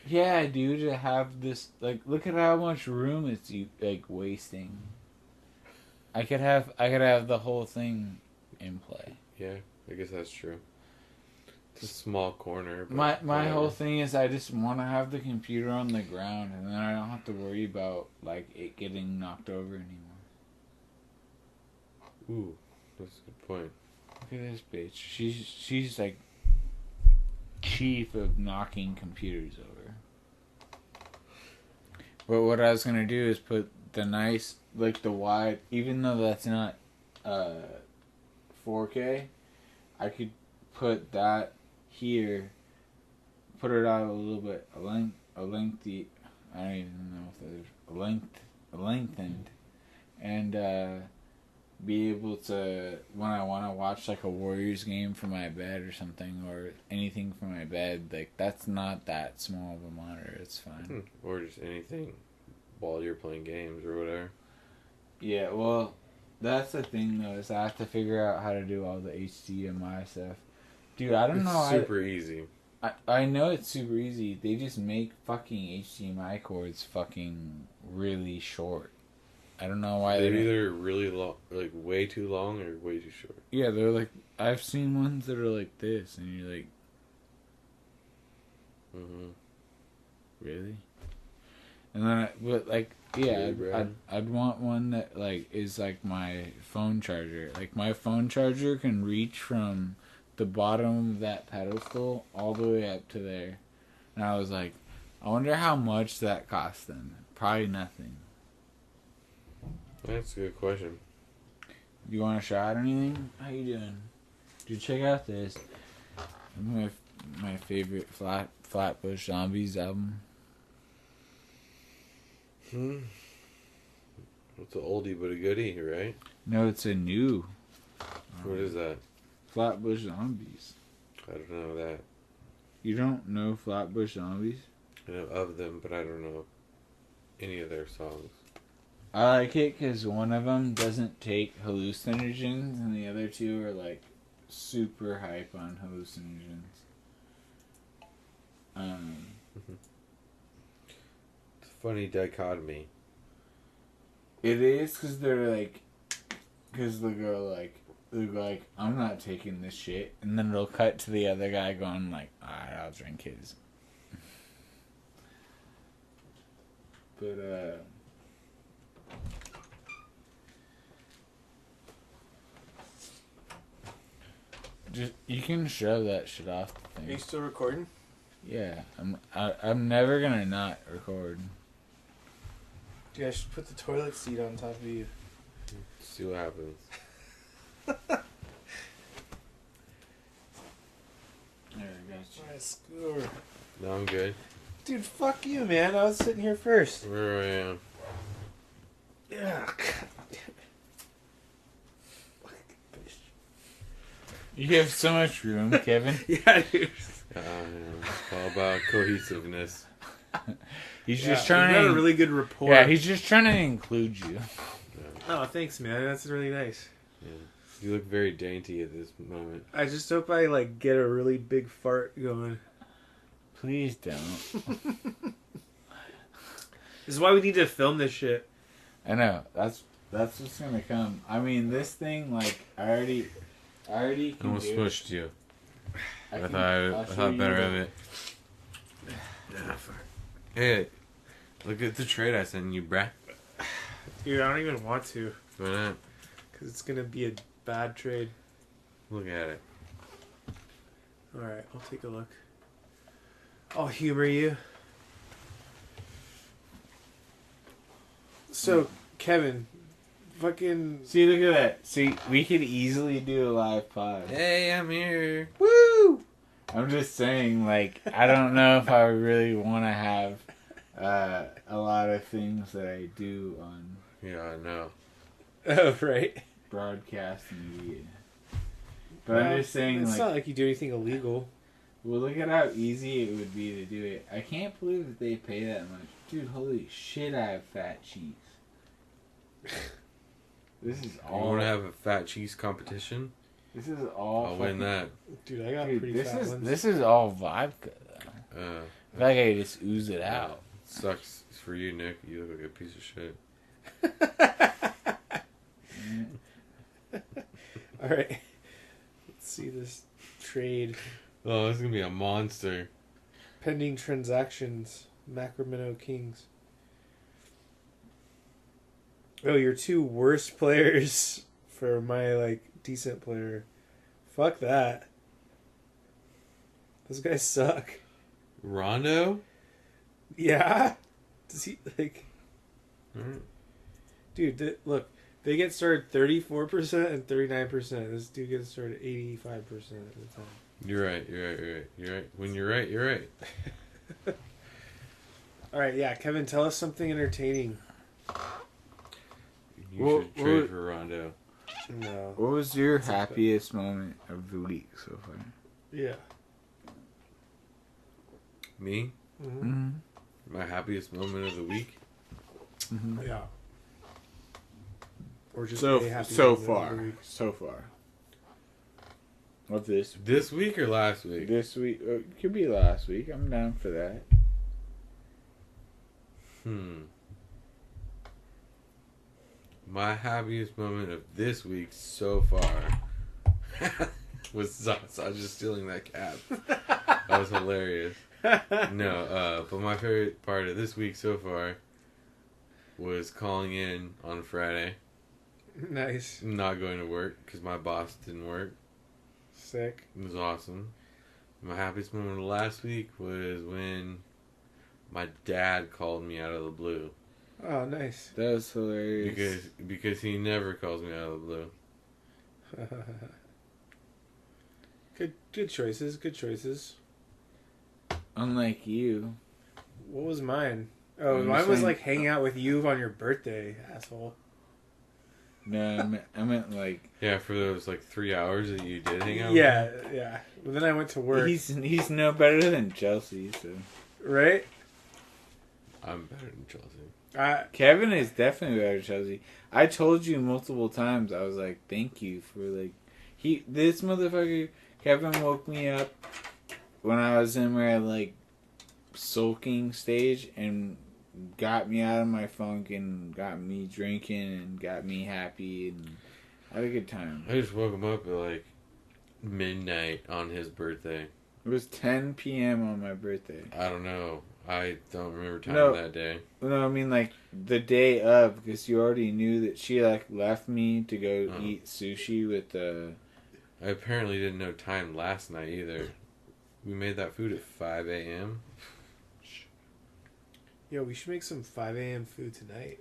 Speaker 2: Yeah, I do, to have this, like, look at how much room it's like wasting. I could have the whole thing in play.
Speaker 3: Yeah, I guess that's true. It's a small corner.
Speaker 2: But my whole thing is I just want to have the computer on the ground, and then I don't have to worry about like it getting knocked over anymore.
Speaker 3: Ooh, that's a good point.
Speaker 2: Look at this bitch. She's like chief of knocking computers over. But what I was gonna do is put the nice, like the wide, even though that's not 4K, I could put that here, put it out a little bit, a lengthy, I don't even know if there's lengthened, and be able to, when I want to watch like a Warriors game from my bed or something, or anything from my bed, like that's not that small of a monitor, it's fine.
Speaker 3: Or just anything while you're playing games or whatever.
Speaker 2: Yeah, well, that's the thing though, is I have to figure out how to do all the HDMI stuff. Dude, I don't know.
Speaker 3: It's super easy.
Speaker 2: I know it's super easy. They just make fucking HDMI cords fucking really short. I don't know why
Speaker 3: they're either really long, like way too long, or way too short.
Speaker 2: Yeah, they're like, I've seen ones that are like this, and you're like, really? And then, yeah,
Speaker 3: Yeah,
Speaker 2: I'd want one that like is like my phone charger. Like my phone charger can reach from the bottom of that pedestal all the way up to there. And I was like, I wonder how much that cost them. Probably nothing.
Speaker 3: That's a good question.
Speaker 2: You want a shot or anything? How you doing? Dude, check out this. My favorite Flatbush Zombies album.
Speaker 3: It's an oldie but a goodie, right?
Speaker 2: No, it's a new.
Speaker 3: What is that?
Speaker 2: Flatbush Zombies.
Speaker 3: I don't know that.
Speaker 2: You don't know Flatbush Zombies?
Speaker 3: I know of them, but I don't know any of their songs.
Speaker 2: I like it because one of them doesn't take hallucinogens, and the other two are like super hype on hallucinogens.
Speaker 3: It's a funny dichotomy.
Speaker 2: It is because they'll go like, I'm not taking this shit, and then it'll cut to the other guy going like, alright, I'll drink his. But just you can shove that shit off the
Speaker 1: Are you
Speaker 2: thing.
Speaker 1: still recording?
Speaker 2: Yeah, I'm never gonna not record.
Speaker 1: Dude, I should put the toilet seat on top of you.
Speaker 3: See what happens.
Speaker 2: There, I got you.
Speaker 1: Alright, score.
Speaker 3: No, I'm good.
Speaker 1: Dude, fuck you, man. I was sitting here first.
Speaker 3: Where I am.
Speaker 1: Yeah.
Speaker 2: You have so much room, Kevin.
Speaker 1: Yeah, dude.
Speaker 3: It's all about cohesiveness.
Speaker 2: He's
Speaker 1: Yeah,
Speaker 2: just trying
Speaker 1: we've got
Speaker 2: to.
Speaker 1: a really good rapport.
Speaker 2: Yeah, he's just trying to include you.
Speaker 1: Oh, thanks, man. That's really nice.
Speaker 3: Yeah. You look very dainty at this moment.
Speaker 1: I just hope I get a really big fart going.
Speaker 2: Please don't.
Speaker 1: This is why we need to film this shit.
Speaker 2: I know. That's what's gonna come. I mean, this thing, I already can
Speaker 3: Almost
Speaker 2: do.
Speaker 3: smushed you. I
Speaker 2: I'll show
Speaker 3: thought
Speaker 2: you
Speaker 3: better
Speaker 2: the-
Speaker 3: of it. Hey, look at the trade I sent you, bruh.
Speaker 1: Dude, I don't even want to.
Speaker 3: Why not?
Speaker 1: Because it's going to be a bad trade.
Speaker 3: Look at it.
Speaker 1: Alright, I'll take a look. I'll humor you. So, Kevin, fucking...
Speaker 2: See, look at that. See, we could easily do a live pod.
Speaker 3: Hey, I'm here.
Speaker 1: Woo!
Speaker 2: I'm just saying, I don't know if I really want to have a lot of things that I do on
Speaker 3: Yeah, I know.
Speaker 1: Oh, right.
Speaker 2: broadcast media. But I'm just saying,
Speaker 1: It's not like you do anything illegal.
Speaker 2: well, look at how easy it would be to do it. I can't believe that they pay that much. Dude, holy shit, I have fat cheeks. This is
Speaker 3: You
Speaker 2: all.
Speaker 3: want to have a fat cheese competition?
Speaker 2: This is all.
Speaker 3: I'll win that.
Speaker 1: Dude, I got
Speaker 2: Dude,
Speaker 1: pretty
Speaker 2: this
Speaker 1: fat
Speaker 2: is
Speaker 1: ones.
Speaker 2: this is all vodka. Though. I feel like I just ooze it out.
Speaker 3: Sucks for you, Nick. You look like a piece of shit.
Speaker 1: Alright. Let's see this trade.
Speaker 3: Oh, this is gonna be a monster.
Speaker 1: Pending transactions. Sacramento Kings. Oh, your two worst players for my, decent player. Fuck that. Those guys suck.
Speaker 3: Rondo?
Speaker 1: Yeah? Does he,
Speaker 3: Alright.
Speaker 1: Dude, look. They get started 34% and 39%. This dude gets started 85% of the time.
Speaker 3: You're right. You're right. When you're right, you're right.
Speaker 1: Alright, yeah, Kevin, tell us something entertaining.
Speaker 3: You should trade for Rondo.
Speaker 1: No.
Speaker 2: What was your happiest moment of the week so far?
Speaker 1: Yeah.
Speaker 3: Me?
Speaker 1: Mm-hmm.
Speaker 3: My happiest moment of the week?
Speaker 1: Yeah. Or just
Speaker 2: So
Speaker 1: a happy
Speaker 2: so
Speaker 1: moment of the
Speaker 2: far,
Speaker 1: week.
Speaker 2: so far. Of this
Speaker 3: This week or last week?
Speaker 2: this week, it could be last week. I'm down for that.
Speaker 3: My happiest moment of this week so far was Sasha just stealing that cap. That was hilarious. No, but my favorite part of this week so far was calling in on Friday.
Speaker 1: Nice.
Speaker 3: Not going to work because my boss didn't work.
Speaker 1: Sick.
Speaker 3: It was awesome. My happiest moment of last week was when my dad called me out of the blue.
Speaker 1: Oh, nice.
Speaker 2: That was hilarious.
Speaker 3: Because he never calls me out of the blue.
Speaker 1: Good choices. Good choices.
Speaker 2: Unlike you.
Speaker 1: What was mine? Oh,
Speaker 2: I'm
Speaker 1: mine was
Speaker 2: saying-
Speaker 1: like hanging out with you on your birthday, asshole.
Speaker 2: No, I meant like
Speaker 3: Yeah, for those like 3 hours that you did hang out.
Speaker 1: Yeah, yeah. But then I went to work.
Speaker 2: he's no better than Chelsea. So
Speaker 1: Right?
Speaker 3: I'm better than Chelsea.
Speaker 2: Kevin is definitely better than Chelsea. I told you multiple times. I was like, thank you for like this motherfucker. Kevin woke me up when I was in my like sulking stage and got me out of my funk and got me drinking and got me happy and had a good time.
Speaker 3: I just woke him up at like midnight on his birthday.
Speaker 2: It was 10 p.m. on my birthday.
Speaker 3: I don't know. I don't remember time
Speaker 2: No.
Speaker 3: that day.
Speaker 2: No, I mean like the day of, because you already knew that she like left me to go eat sushi with
Speaker 3: I apparently didn't know time last night either. We made that food at 5 a.m.
Speaker 1: Yo, we should make some 5 a.m. food tonight.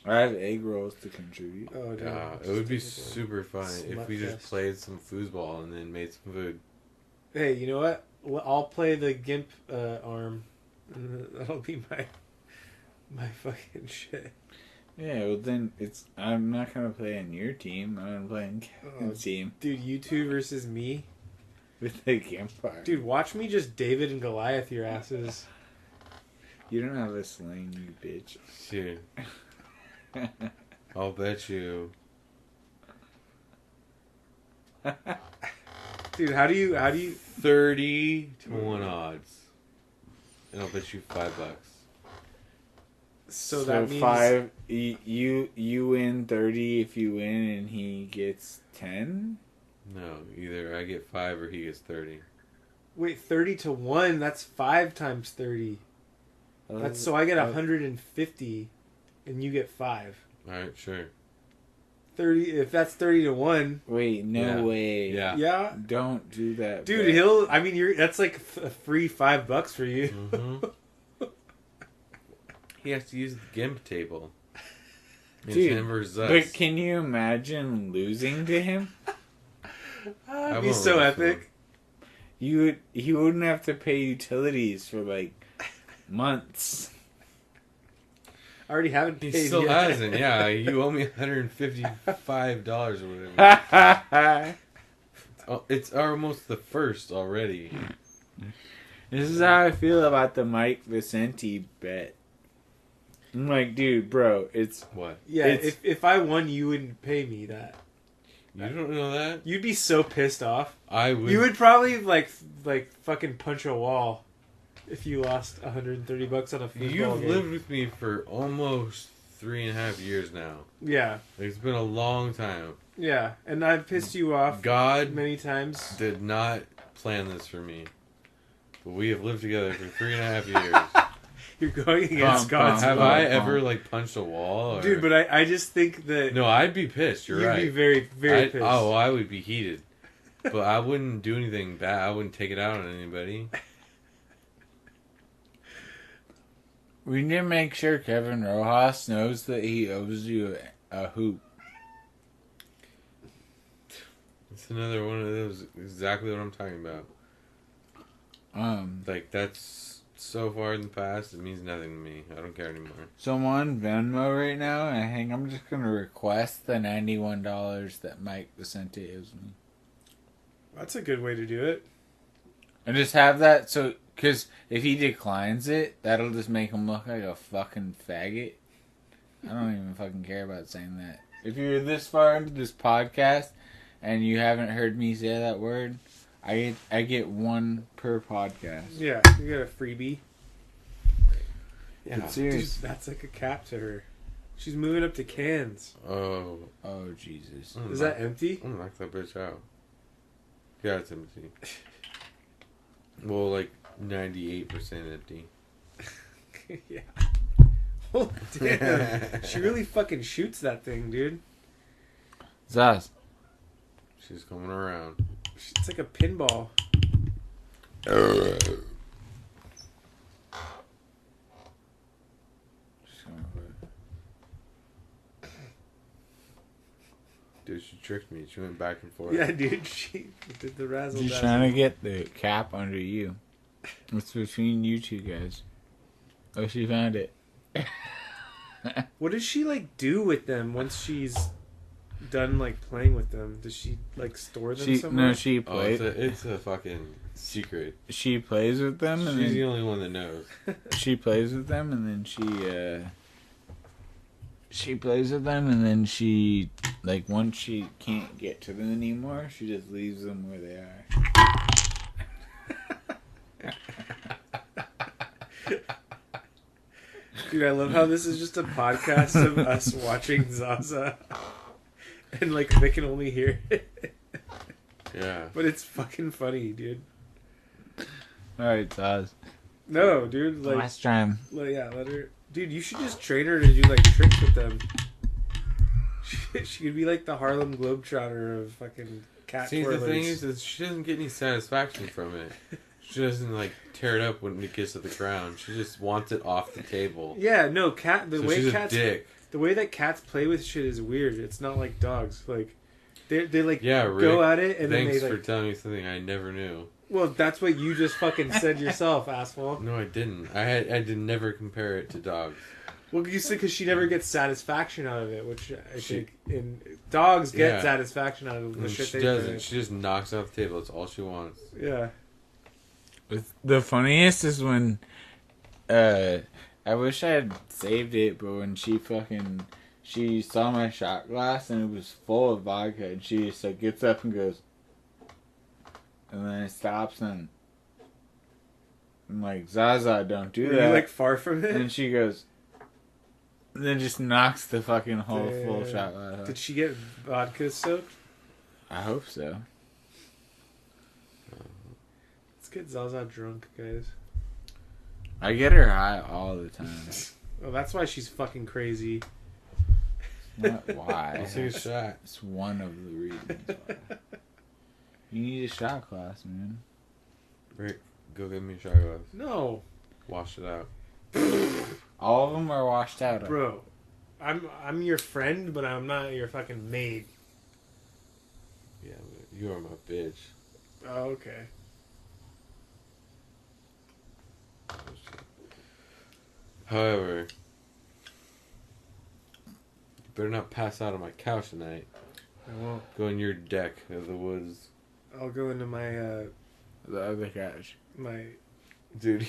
Speaker 2: I have egg rolls to contribute.
Speaker 1: Oh, dude.
Speaker 3: It would be super fun if we just
Speaker 1: Smut
Speaker 3: played some foosball and then made some food.
Speaker 1: Hey, you know what? I'll play the GIMP arm. That'll be my fucking shit.
Speaker 2: Yeah, well then I'm not gonna play on your team. I'm gonna play on Kevin's team
Speaker 1: Dude, you two versus me.
Speaker 2: with the campfire.
Speaker 1: Dude, watch me just David and Goliath your asses.
Speaker 2: You don't have a sling, you bitch.
Speaker 3: Shit. I'll bet you.
Speaker 1: Dude, how do you
Speaker 3: 30 to 1 odds. And I'll bet you $5.
Speaker 1: so that means
Speaker 2: 5 you win 30 if you win and he gets 10?
Speaker 3: No, either I get 5 or he gets 30.
Speaker 1: Wait, 30 to 1, that's 5 times 30. That's so I get 150 and you get 5.
Speaker 3: Alright, sure.
Speaker 1: 30 if that's 30 to 1.
Speaker 2: Wait, no
Speaker 3: Yeah.
Speaker 2: way.
Speaker 3: Yeah.
Speaker 1: Yeah.
Speaker 2: Don't do that.
Speaker 1: Dude,
Speaker 2: bet.
Speaker 1: that's like a free $5 for you.
Speaker 3: Mm-hmm. He has to use the GIMP table. It's
Speaker 2: Dude,
Speaker 3: him versus us.
Speaker 2: But can you imagine losing to him?
Speaker 1: That'd
Speaker 3: I
Speaker 1: be
Speaker 3: won't
Speaker 1: so
Speaker 3: lose to
Speaker 1: epic.
Speaker 2: He wouldn't have to pay utilities for like months.
Speaker 1: I already haven't
Speaker 3: He
Speaker 1: paid
Speaker 3: still
Speaker 1: yet.
Speaker 3: hasn't. Yeah, you owe me $155 or whatever. It's almost the first already.
Speaker 2: This is how I feel about the Mike Vicente bet. I'm like, dude, bro, it's
Speaker 3: What?
Speaker 1: Yeah,
Speaker 2: It's-
Speaker 1: if I won, you wouldn't pay me that.
Speaker 3: You don't know that?
Speaker 1: You'd be so pissed off.
Speaker 3: I would.
Speaker 1: You would probably like fucking punch a wall if you lost $130 on a football
Speaker 3: You've
Speaker 1: game.
Speaker 3: lived with me for almost 3.5 years now.
Speaker 1: Yeah,
Speaker 3: It's been a long time.
Speaker 1: yeah, and I've pissed you off
Speaker 3: God
Speaker 1: many times.
Speaker 3: did not plan this for me. But we have lived together for 3.5 years.
Speaker 1: You're going against God's
Speaker 3: Have
Speaker 1: will.
Speaker 3: I ever like punched a wall? Or...
Speaker 1: Dude, but I just think that
Speaker 3: No, I'd be pissed. You're
Speaker 1: you'd
Speaker 3: right.
Speaker 1: be very, very pissed.
Speaker 3: Oh, I would be heated. But I wouldn't do anything bad. I wouldn't take it out on anybody.
Speaker 2: we need to make sure Kevin Rojas knows that he owes you a hoop.
Speaker 3: It's another one of those. Exactly what I'm talking about. Like that's so far in the past. It means nothing to me. I don't care anymore.
Speaker 2: So I'm on Venmo right now, and I think I'm just gonna request the $91 that Mike Vicente owes me.
Speaker 1: That's a good way to do it.
Speaker 2: And just have that, so, because if he declines it, that'll just make him look like a fucking faggot. I don't even fucking care about saying that. If you're this far into this podcast, and you haven't heard me say that word, I get one per podcast.
Speaker 1: Yeah, you got a freebie.
Speaker 2: Yeah,
Speaker 1: Dude,
Speaker 2: serious.
Speaker 1: that's like a cap to her. She's moving up to Cairns.
Speaker 3: Oh,
Speaker 2: Oh, Jesus.
Speaker 1: Is that empty?
Speaker 3: I'm gonna knock that bitch out. Yeah, it's empty. Well, like 98% empty.
Speaker 1: Yeah. Oh, damn. She really fucking shoots that thing, dude.
Speaker 2: Zaz.
Speaker 3: She's coming around.
Speaker 1: It's like a pinball.
Speaker 3: Dude, she tricked me. She went back and forth.
Speaker 1: Yeah, dude. She did the razzle
Speaker 2: She's
Speaker 1: dazzle.
Speaker 2: trying to get the cap under you. It's between you two guys. Oh, she found it.
Speaker 1: What does she like do with them once she's done like playing with them? Does she like store them somewhere?
Speaker 2: No, she
Speaker 3: Oh,
Speaker 2: plays.
Speaker 3: it's a fucking secret.
Speaker 2: She plays with them, and
Speaker 3: She's the
Speaker 2: then
Speaker 3: only one that knows.
Speaker 2: she plays with them, and then she plays with them, and then she like once she can't get to them anymore, she just leaves them where they are.
Speaker 1: Dude, I love how this is just a podcast of us watching Zaza. And like they can only hear it.
Speaker 3: Yeah.
Speaker 1: But it's fucking funny, dude.
Speaker 2: Alright, Zaz.
Speaker 1: No, dude, like
Speaker 2: Last time.
Speaker 1: yeah, let her. Dude, you should just train her to do like tricks with them. She could be like the Harlem Globetrotter of fucking cat
Speaker 3: See,
Speaker 1: twirlers.
Speaker 3: the thing is she doesn't get any satisfaction from it. She doesn't like tear it up when it gets to the ground. She just wants it off the table.
Speaker 1: Yeah, no, cat. The
Speaker 3: So
Speaker 1: way
Speaker 3: she's
Speaker 1: cats,
Speaker 3: a dick.
Speaker 1: the way that cats play with shit is weird. It's not like dogs. Like they like
Speaker 3: Yeah, Rick,
Speaker 1: go at it and
Speaker 3: thanks
Speaker 1: then they
Speaker 3: for
Speaker 1: like.
Speaker 3: telling me something I never knew.
Speaker 1: Well, that's what you just fucking said yourself, asshole.
Speaker 3: No, I didn't. I did never compare it to dogs.
Speaker 1: Well, you said because she never gets satisfaction out of it, which I think in dogs get
Speaker 3: Yeah.
Speaker 1: satisfaction out of the
Speaker 3: And
Speaker 1: shit
Speaker 3: she
Speaker 1: they
Speaker 3: doesn't.
Speaker 1: play.
Speaker 3: She just knocks it off the table. That's all she wants.
Speaker 1: Yeah.
Speaker 2: The funniest is when, I wish I had saved it, but when she saw my shot glass and it was full of vodka, and she just like gets up and goes, and then it stops, and I'm like, Zaza, don't do
Speaker 1: Were
Speaker 2: that.
Speaker 1: you like far from it?
Speaker 2: And she goes, and then just knocks the fucking whole full
Speaker 1: Damn.
Speaker 2: shot glass off.
Speaker 1: Did she get vodka soaked?
Speaker 2: I hope so.
Speaker 1: Let's get Zaza drunk, guys.
Speaker 2: I get her high all the time.
Speaker 1: Oh, that's why she's fucking crazy.
Speaker 2: Not why.
Speaker 3: Let's take a shot.
Speaker 2: It's one of the reasons why. You need a shot glass, man.
Speaker 3: Rick, go get me a shot glass.
Speaker 1: No,
Speaker 3: Wash it out.
Speaker 2: All of them are washed out.
Speaker 1: bro. I'm your friend, but I'm not your fucking maid.
Speaker 3: Yeah, but you are my bitch.
Speaker 1: Oh, okay.
Speaker 3: However, you better not pass out on my couch tonight.
Speaker 1: I won't.
Speaker 3: Go in your deck of the woods.
Speaker 1: I'll go into my
Speaker 2: The other couch.
Speaker 1: my
Speaker 3: Dude,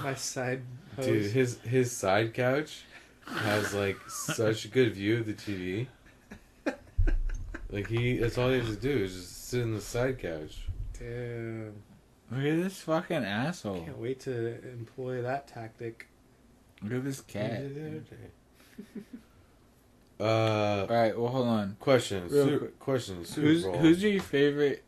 Speaker 1: my side. Hose.
Speaker 3: dude, his side couch has like such a good view of the TV. Like that's all he has to do is just sit in the side couch.
Speaker 1: Damn.
Speaker 2: Look at this fucking asshole.
Speaker 1: Can't wait to employ that tactic.
Speaker 2: Look at this cat. Alright, well, hold on.
Speaker 3: Question.
Speaker 2: Real quick.
Speaker 3: Question. Super Bowl.
Speaker 2: Who's your favorite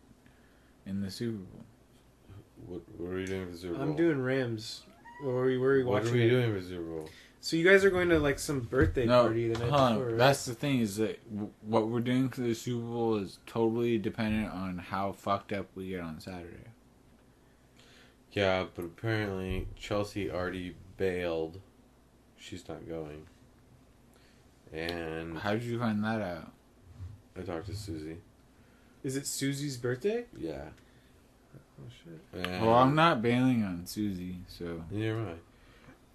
Speaker 2: in the Super Bowl?
Speaker 3: What are you doing for the Super Bowl?
Speaker 1: I'm doing Rams. Where are we
Speaker 3: What
Speaker 1: watching?
Speaker 3: are we
Speaker 1: it?
Speaker 3: doing for the Super Bowl?
Speaker 1: So you guys are going to like some birthday
Speaker 2: No,
Speaker 1: party the night
Speaker 2: hold on.
Speaker 1: before, right?
Speaker 2: That's the thing is that what we're doing for the Super Bowl is totally dependent on how fucked up we get on Saturday.
Speaker 3: Yeah, but apparently Chelsea already bailed. She's not going. And
Speaker 2: How did you find that out?
Speaker 3: I talked to Susie.
Speaker 1: Is it Susie's birthday?
Speaker 3: Yeah.
Speaker 1: Oh shit.
Speaker 3: And
Speaker 2: Well, I'm not bailing on Susie, so
Speaker 3: Neither am I.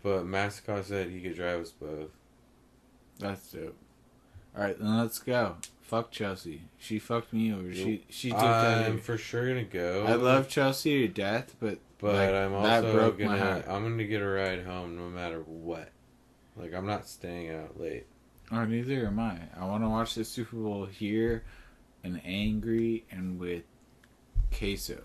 Speaker 3: But Mascot said he could drive us both.
Speaker 2: that's dope. Alright, then let's go. Fuck Chelsea. She fucked me over. She took
Speaker 3: I'm
Speaker 2: that.
Speaker 3: for sure gonna go.
Speaker 2: I love Chelsea to death, but like,
Speaker 3: I'm
Speaker 2: that
Speaker 3: also
Speaker 2: broke my
Speaker 3: gonna.
Speaker 2: heart.
Speaker 3: I'm gonna get a ride home no matter what. Like I'm not staying out late.
Speaker 2: Oh, neither am I. I want to watch the Super Bowl here and angry and with queso.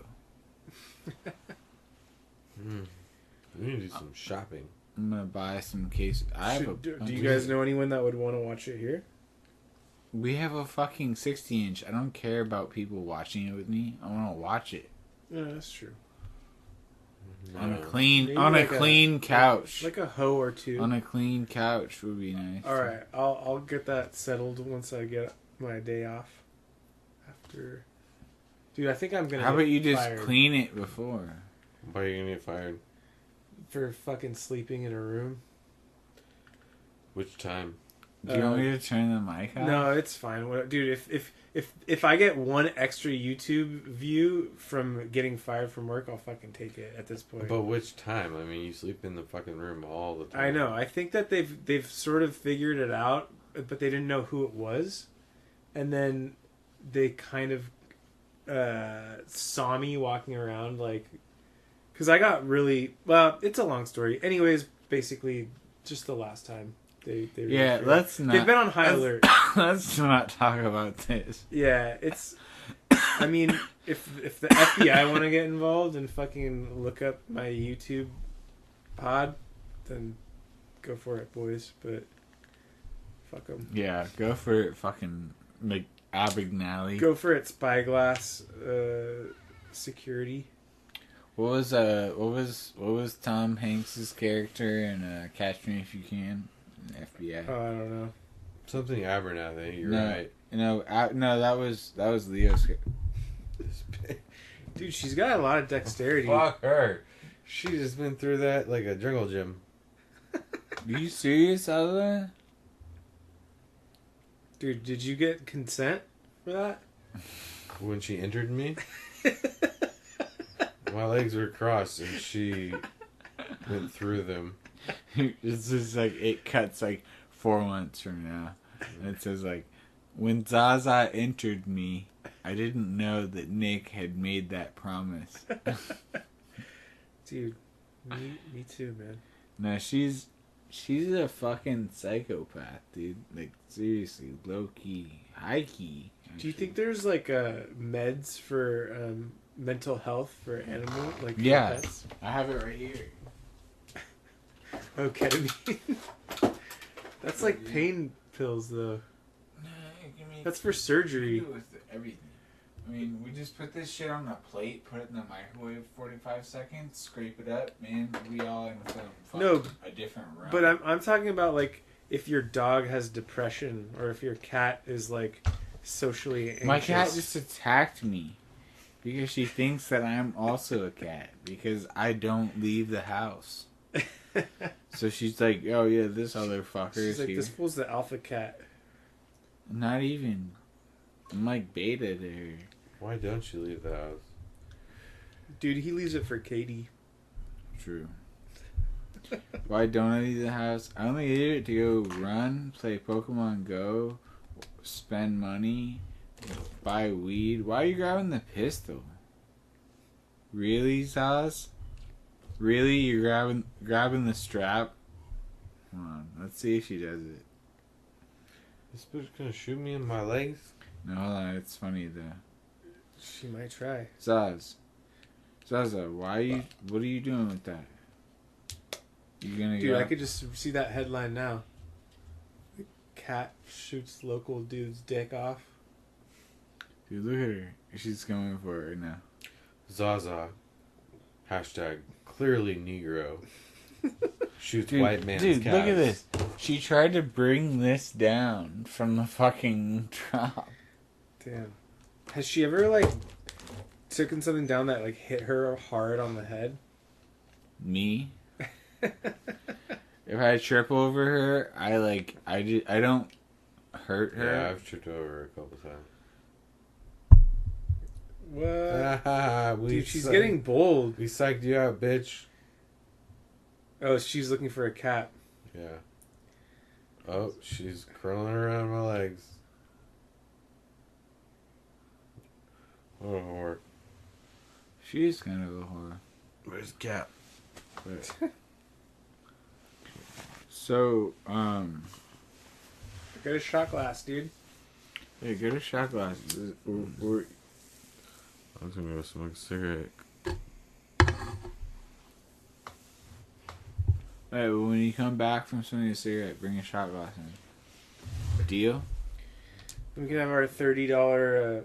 Speaker 3: We need to do some shopping.
Speaker 2: I'm gonna buy some queso.
Speaker 1: Do you guys know anyone that would want to watch it here?
Speaker 2: We have a fucking 60-inch. I don't care about people watching it with me. I want to watch it.
Speaker 1: Yeah, that's true.
Speaker 3: No.
Speaker 2: On a clean,
Speaker 1: Maybe
Speaker 2: on
Speaker 1: like
Speaker 2: a clean couch.
Speaker 1: like a hoe or two.
Speaker 2: On a clean couch would be nice.
Speaker 1: All right, I'll get that settled once I get my day off. After, dude, I think I'm gonna.
Speaker 2: How about you just
Speaker 1: fired
Speaker 2: clean it before?
Speaker 3: Why are you gonna get fired?
Speaker 1: for fucking sleeping in a room?
Speaker 3: Which time?
Speaker 2: Do you want me to turn the mic off?
Speaker 1: No, it's fine. Dude, if I get one extra YouTube view from getting fired from work, I'll fucking take it at this point.
Speaker 3: But which time? I mean, you sleep in the fucking room all the time.
Speaker 1: I know. I think that they've sort of figured it out, but they didn't know who it was, and then they kind of saw me walking around like, because I got really well. It's a long story. Anyways, basically, just the last time they really
Speaker 2: Yeah, let's not.
Speaker 1: They've been on high alert.
Speaker 2: Let's not talk about this.
Speaker 1: Yeah, it's. I mean, if the FBI want to get involved and fucking look up my YouTube pod, then go for it, boys. But fuck them.
Speaker 2: Yeah, go for it, fucking Abagnale.
Speaker 1: Go for it, Spyglass security.
Speaker 2: What was Tom Hanks's character in Catch Me If You Can? FBI.
Speaker 1: Oh, I don't know.
Speaker 3: Something Abernathy. You're
Speaker 2: No.
Speaker 3: right.
Speaker 2: No, that was Leo's.
Speaker 1: Dude, she's got a lot of dexterity.
Speaker 3: Fuck her. She just been through that like a jungle gym.
Speaker 2: Are you serious, Alva?
Speaker 1: Dude, did you get consent for that?
Speaker 3: When she entered me, my legs were crossed and she went through them.
Speaker 2: It's just like it cuts like 4 months from now, and it says like, when Zaza entered me, I didn't know that Nick had made that promise.
Speaker 1: Dude, me too, man.
Speaker 2: No, she's a fucking psychopath, dude. Like seriously, low key, high key.
Speaker 1: Do you think there's like meds for mental health for animal like for
Speaker 2: Yeah,
Speaker 1: pets?
Speaker 2: I have it right here.
Speaker 1: Oh, ketamine. That's like pain pills, though.
Speaker 2: No, give me.
Speaker 1: That's for surgery.
Speaker 2: With everything. I mean, we just put this shit on a plate, put it in the microwave 45 seconds, scrape it up, man. We all in a different realm.
Speaker 1: But I'm talking about like if your dog has depression or if your cat is like socially anxious.
Speaker 2: My cat just attacked me because she thinks that I'm also a cat because I don't leave the house. So she's like, oh yeah, this other fucker
Speaker 1: She's
Speaker 2: is
Speaker 1: like,
Speaker 2: here.
Speaker 1: this fool's the alpha cat.
Speaker 2: Not even. I'm like beta there.
Speaker 3: Why don't you leave the house?
Speaker 1: Dude, he leaves it for Katie.
Speaker 2: True. Why don't I leave the house? I only leave it to go run, play Pokemon Go, spend money, buy weed. Why are you grabbing the pistol? Really, Zaz? Really? You're grabbing the strap? Hold on. Let's see if she does it.
Speaker 3: This bitch gonna shoot me in my legs?
Speaker 2: No, hold on. It's funny, though.
Speaker 1: She might try.
Speaker 2: Zaz. Zaza, what are you doing with that? You gonna
Speaker 1: Dude,
Speaker 2: go?
Speaker 1: I could just see that headline now. The cat shoots local dude's dick off.
Speaker 2: Dude, look at her. She's going for it right now.
Speaker 3: Zaza. Hashtag clearly Negro. Shoots
Speaker 2: Dude,
Speaker 3: white man's
Speaker 2: dude,
Speaker 3: cats.
Speaker 2: look at this. She tried to bring this down from the fucking drop.
Speaker 1: Damn. Has she ever like taken something down that like hit her hard on the head?
Speaker 2: Me? If I trip over her, I don't hurt her.
Speaker 3: Yeah, I've tripped over her a couple times.
Speaker 1: What? Dude, she's getting bold.
Speaker 3: We psyched you out, bitch.
Speaker 1: Oh, she's looking for a cat.
Speaker 3: Yeah. Oh, she's crawling around my legs. What a whore.
Speaker 2: She is kind of a whore.
Speaker 3: Where's the cat?
Speaker 2: So,
Speaker 1: Get a shot glass, dude.
Speaker 2: yeah, get a shot glass. We're
Speaker 3: I was gonna go smoke a cigarette.
Speaker 2: Alright, well, when you come back from smoking a cigarette, bring a shot glass in. Deal?
Speaker 1: We can have our $30, $150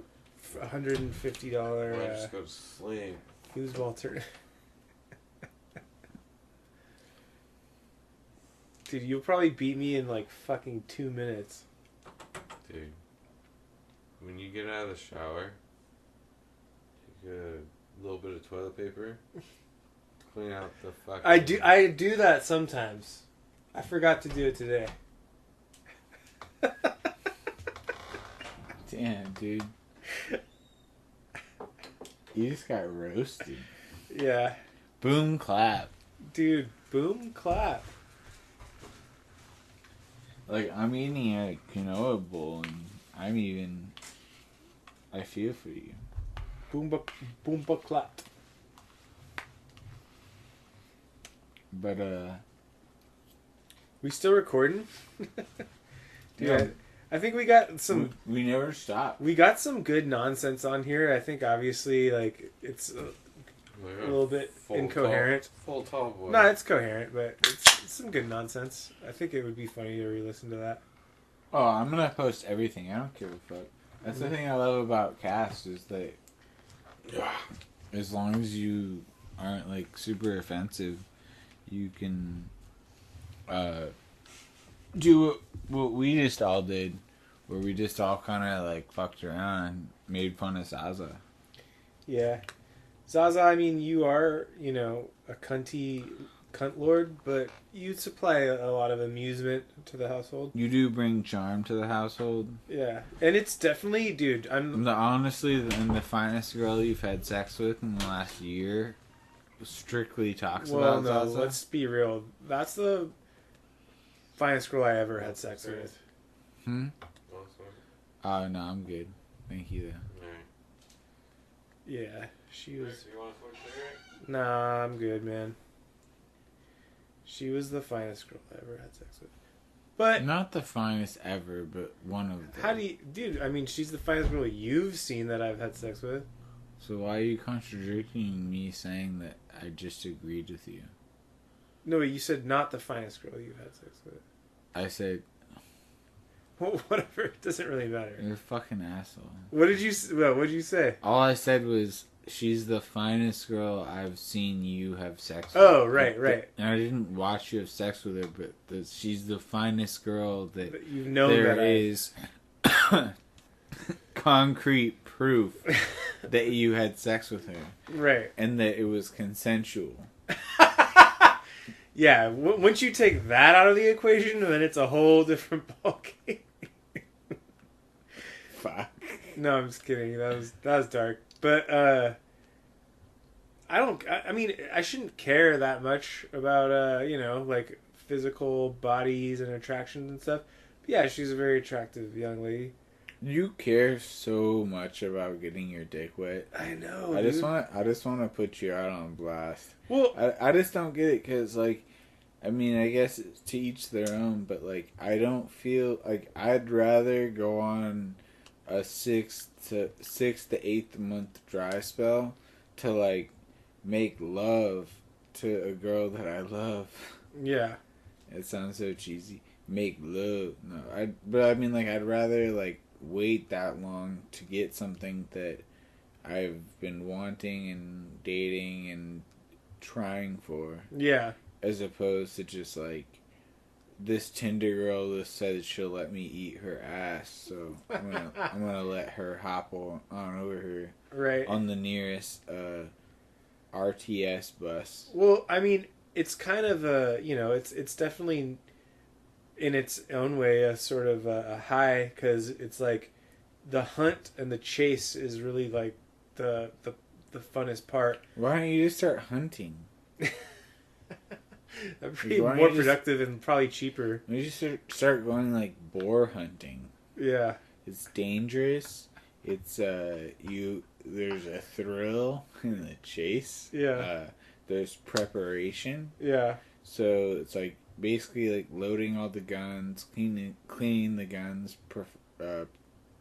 Speaker 3: I just go to sleep.
Speaker 1: foosball turn. Dude, you'll probably beat me in like fucking 2 minutes.
Speaker 3: Dude, when you get out of the shower, take a little bit of toilet paper, clean out the fucking...
Speaker 1: I do that sometimes. I forgot to do it today.
Speaker 2: Damn, dude. You just got roasted.
Speaker 1: Yeah.
Speaker 2: Boom clap.
Speaker 1: Dude, boom clap.
Speaker 2: Like, I'm eating a quinoa bowl, and I feel for you.
Speaker 1: Boomba clap.
Speaker 2: But,
Speaker 1: We still recording? Dude,
Speaker 2: yeah.
Speaker 1: I think we got some...
Speaker 2: We never stop.
Speaker 1: We got some good nonsense on here. I think, obviously, like, it's a little bit incoherent.
Speaker 3: Full tall boy.
Speaker 1: No, it's coherent, but it's some good nonsense. I think it would be funny to re-listen to that.
Speaker 2: Oh, I'm gonna post everything. I don't give a fuck. That's the thing I love about Cast is that as long as you aren't like super offensive, you can do what we just all did, where we just all kind of like fucked around and made fun of Zaza.
Speaker 1: Yeah. Zaza, I mean, you are, a cunt lord, but you supply a lot of amusement to the household.
Speaker 2: You do bring charm to the household.
Speaker 1: Yeah. And it's definitely, dude,
Speaker 2: Honestly, the finest girl you've had sex with in the last year strictly talks about Zaza.
Speaker 1: Let's be real. That's the finest girl I ever had sex with.
Speaker 2: Oh, no, I'm good. Thank you, though.
Speaker 1: Yeah, she was...
Speaker 3: You want to switch cigarette?
Speaker 1: Nah, I'm good, man. She was the finest girl I ever had sex with. But...
Speaker 2: Not the finest ever, but one of them.
Speaker 1: How do you... Dude, I mean, she's the finest girl you've seen that I've had sex with.
Speaker 2: So why are you contradicting me saying that I just agreed with you?
Speaker 1: No, you said not the finest girl you've had sex with.
Speaker 2: I said...
Speaker 1: Well, whatever. It doesn't really matter.
Speaker 2: You're a fucking asshole.
Speaker 1: What did you say?
Speaker 2: All I said was, she's the finest girl I've seen you have sex with.
Speaker 1: Oh, right.
Speaker 2: And I didn't watch you have sex with her, but she's the finest girl that
Speaker 1: you've known
Speaker 2: there is concrete proof that you had sex with her.
Speaker 1: Right.
Speaker 2: And that it was consensual.
Speaker 1: Yeah, once you take that out of the equation, then it's a whole different ballgame.
Speaker 2: Fuck.
Speaker 1: No, I'm just kidding. That was dark. But I mean, I shouldn't care that much about like physical bodies and attractions and stuff. But yeah, she's a very attractive young lady.
Speaker 2: You care so much about getting your dick wet.
Speaker 1: I know.
Speaker 2: I just want to put you out on blast.
Speaker 1: Well,
Speaker 2: I just don't get it because, like, I mean, I guess it's to each their own, but, like, I don't feel like I'd rather go on a 6 to 8th month dry spell to, like, make love to a girl that I love.
Speaker 1: Yeah.
Speaker 2: It sounds so cheesy. Make love. No, but I mean, like, I'd rather, like, wait that long to get something that I've been wanting and dating and trying for.
Speaker 1: Yeah. As
Speaker 2: opposed to just like this Tinder girl that said she'll let me eat her ass, so I'm gonna let her hop on over here.
Speaker 1: Right.
Speaker 2: On the nearest RTS bus.
Speaker 1: Well, I mean, it's kind of it's definitely in its own way a sort of a high, because it's like the hunt and the chase is really like the funnest part.
Speaker 2: Why don't you just start hunting?
Speaker 1: That'd be more productive and probably cheaper.
Speaker 2: We just start going like boar hunting.
Speaker 1: Yeah.
Speaker 2: It's dangerous. It's there's a thrill in the chase.
Speaker 1: Yeah.
Speaker 2: There's preparation.
Speaker 1: Yeah.
Speaker 2: So it's like basically like loading all the guns, cleaning the guns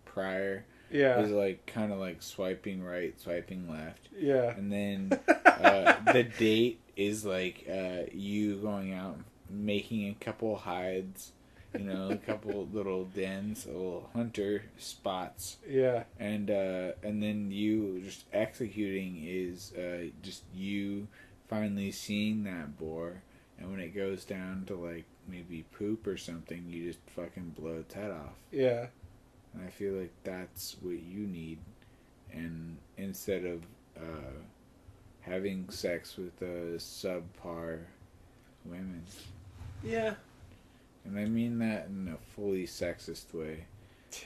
Speaker 2: prior.
Speaker 1: Yeah.
Speaker 2: Is like kind of like swiping right, swiping left.
Speaker 1: Yeah.
Speaker 2: And then the date is like you going out making a couple hides, a couple little dens, little hunter spots.
Speaker 1: Yeah.
Speaker 2: And then you just executing is just you finally seeing that boar and when it goes down to like maybe poop or something, you just fucking blow its head off.
Speaker 1: Yeah.
Speaker 2: And I feel like that's what you need, and instead of having sex with subpar women.
Speaker 1: Yeah.
Speaker 2: And I mean that in a fully sexist way.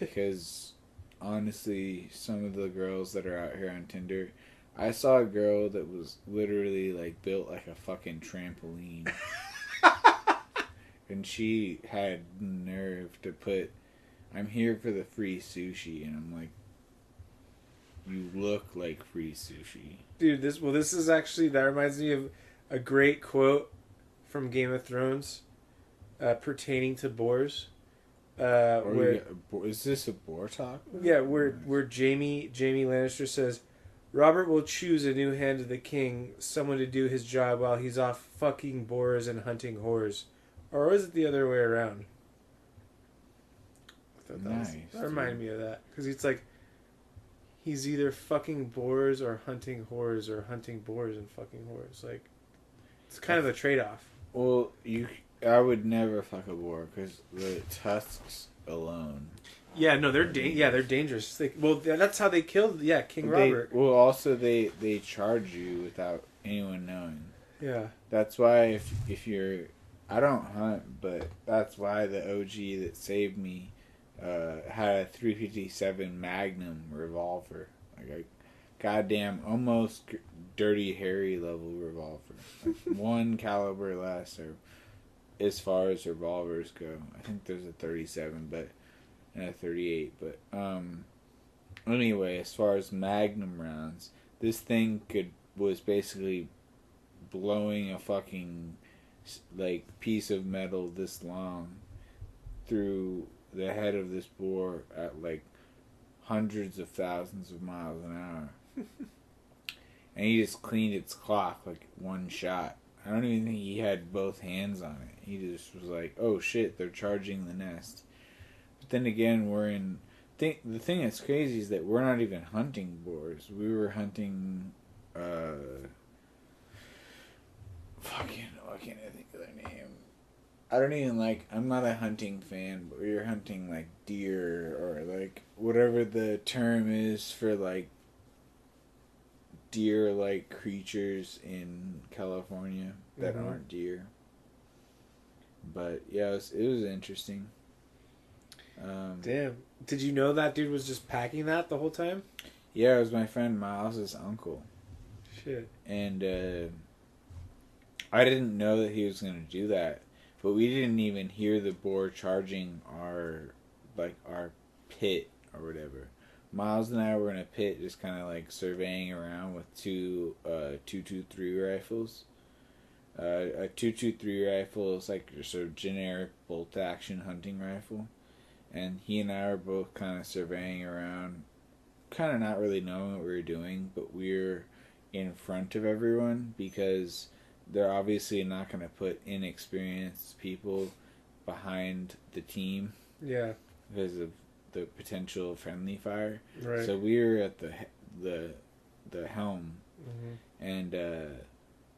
Speaker 2: Because, honestly, some of the girls that are out here on Tinder, I saw a girl that was literally, like, built like a fucking trampoline. And she had nerve to put, "I'm here for the free sushi." And I'm like, you look like free sushi.
Speaker 1: Dude, this is actually, that reminds me of a great quote from Game of Thrones pertaining to boars.
Speaker 2: Is this a boar talk?
Speaker 1: Yeah, where Jamie Lannister says, "Robert will choose a new hand of the king, someone to do his job while he's off fucking boars and hunting whores." Or was it the other way around? I thought that reminded me of that. Because it's like, he's either fucking boars or hunting whores, or hunting boars and fucking whores. Like, it's kind of a trade-off.
Speaker 2: Well, I would never fuck a boar because the tusks alone.
Speaker 1: Yeah, no, they're dangerous. That's how they killed King Robert.
Speaker 2: Also they charge you without anyone knowing.
Speaker 1: Yeah.
Speaker 2: That's why if you're, I don't hunt, but that's why the OG that saved me had a 357 Magnum revolver, like a goddamn almost Dirty Harry level revolver, like 1 caliber less, or as far as revolvers go. I think there's a 37, and a 38, but anyway, as far as Magnum rounds, this thing was basically blowing a fucking like piece of metal this long through the head of this boar at like hundreds of thousands of miles an hour. And he just cleaned its clock like one shot. I don't even think he had both hands on it. He just was like, "Oh shit, they're charging the nest." But then again, the thing that's crazy is that we're not even hunting boars. We were hunting why can't I think of their name? I'm not a hunting fan, but we were hunting like deer, or like whatever the term is for like deer-like creatures in California that aren't deer. But yeah, it was interesting.
Speaker 1: Damn. Did you know that dude was just packing that the whole time?
Speaker 2: Yeah, it was my friend Miles' uncle.
Speaker 1: Shit.
Speaker 2: And I didn't know that he was going to do that. But we didn't even hear the boar charging our pit or whatever. Miles and I were in a pit just kind of like surveying around with two 223 rifles. A 223 rifle is like your sort of generic bolt-action hunting rifle. And he and I were both kind of surveying around, kind of not really knowing what we were doing, but we're in front of everyone because they're obviously not going to put inexperienced people behind the team.
Speaker 1: Yeah.
Speaker 2: Because of the potential friendly fire.
Speaker 1: Right.
Speaker 2: So we were at the helm, and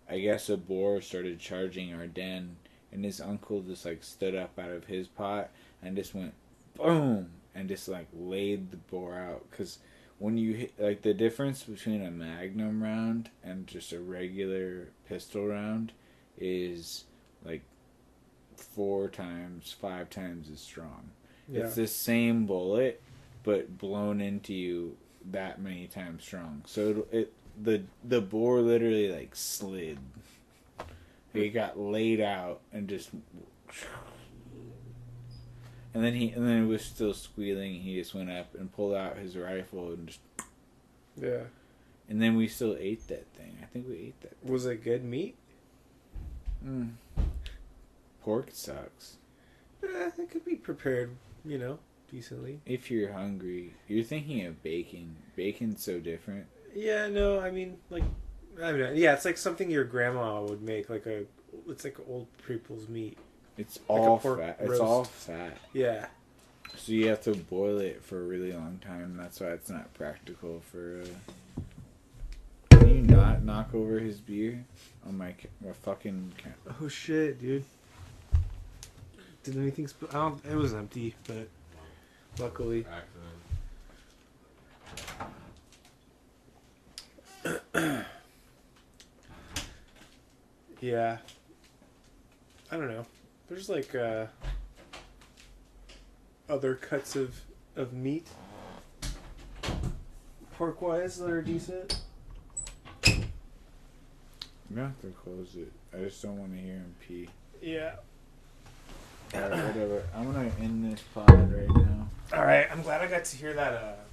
Speaker 2: I guess a boar started charging our den, and his uncle just like stood up out of his pot and just went boom and just like laid the boar out. Because when you hit, like, the difference between a Magnum round and just a regular pistol round is like 4 times, 5 times as strong. Yeah. It's the same bullet, but blown into you that many times strong. So the boar literally like slid. He got laid out and just, and then it was still squealing. He just went up and pulled out his rifle and just,
Speaker 1: yeah.
Speaker 2: And then we still ate that thing. I think we ate that thing.
Speaker 1: Was it good meat?
Speaker 2: Pork sucks.
Speaker 1: It could be prepared, decently.
Speaker 2: If you're hungry. You're thinking of bacon. Bacon's so different.
Speaker 1: Yeah, no, it's like something your grandma would make, it's like old people's meat.
Speaker 2: It's all fat. Roast. It's all fat.
Speaker 1: Yeah.
Speaker 2: So you have to boil it for a really long time. That's why it's not practical for... Can you not not knock over his beer on my fucking camera.
Speaker 1: Oh shit, dude. Did anything spill? It was empty, but luckily. Yeah. I don't know. There's like other cuts of meat, pork wise, that are decent.
Speaker 2: I'm gonna have to close it. I just don't want to hear him pee.
Speaker 1: Yeah.
Speaker 2: Alright, whatever. I'm gonna end this pod right now.
Speaker 1: Alright, I'm glad I got to hear that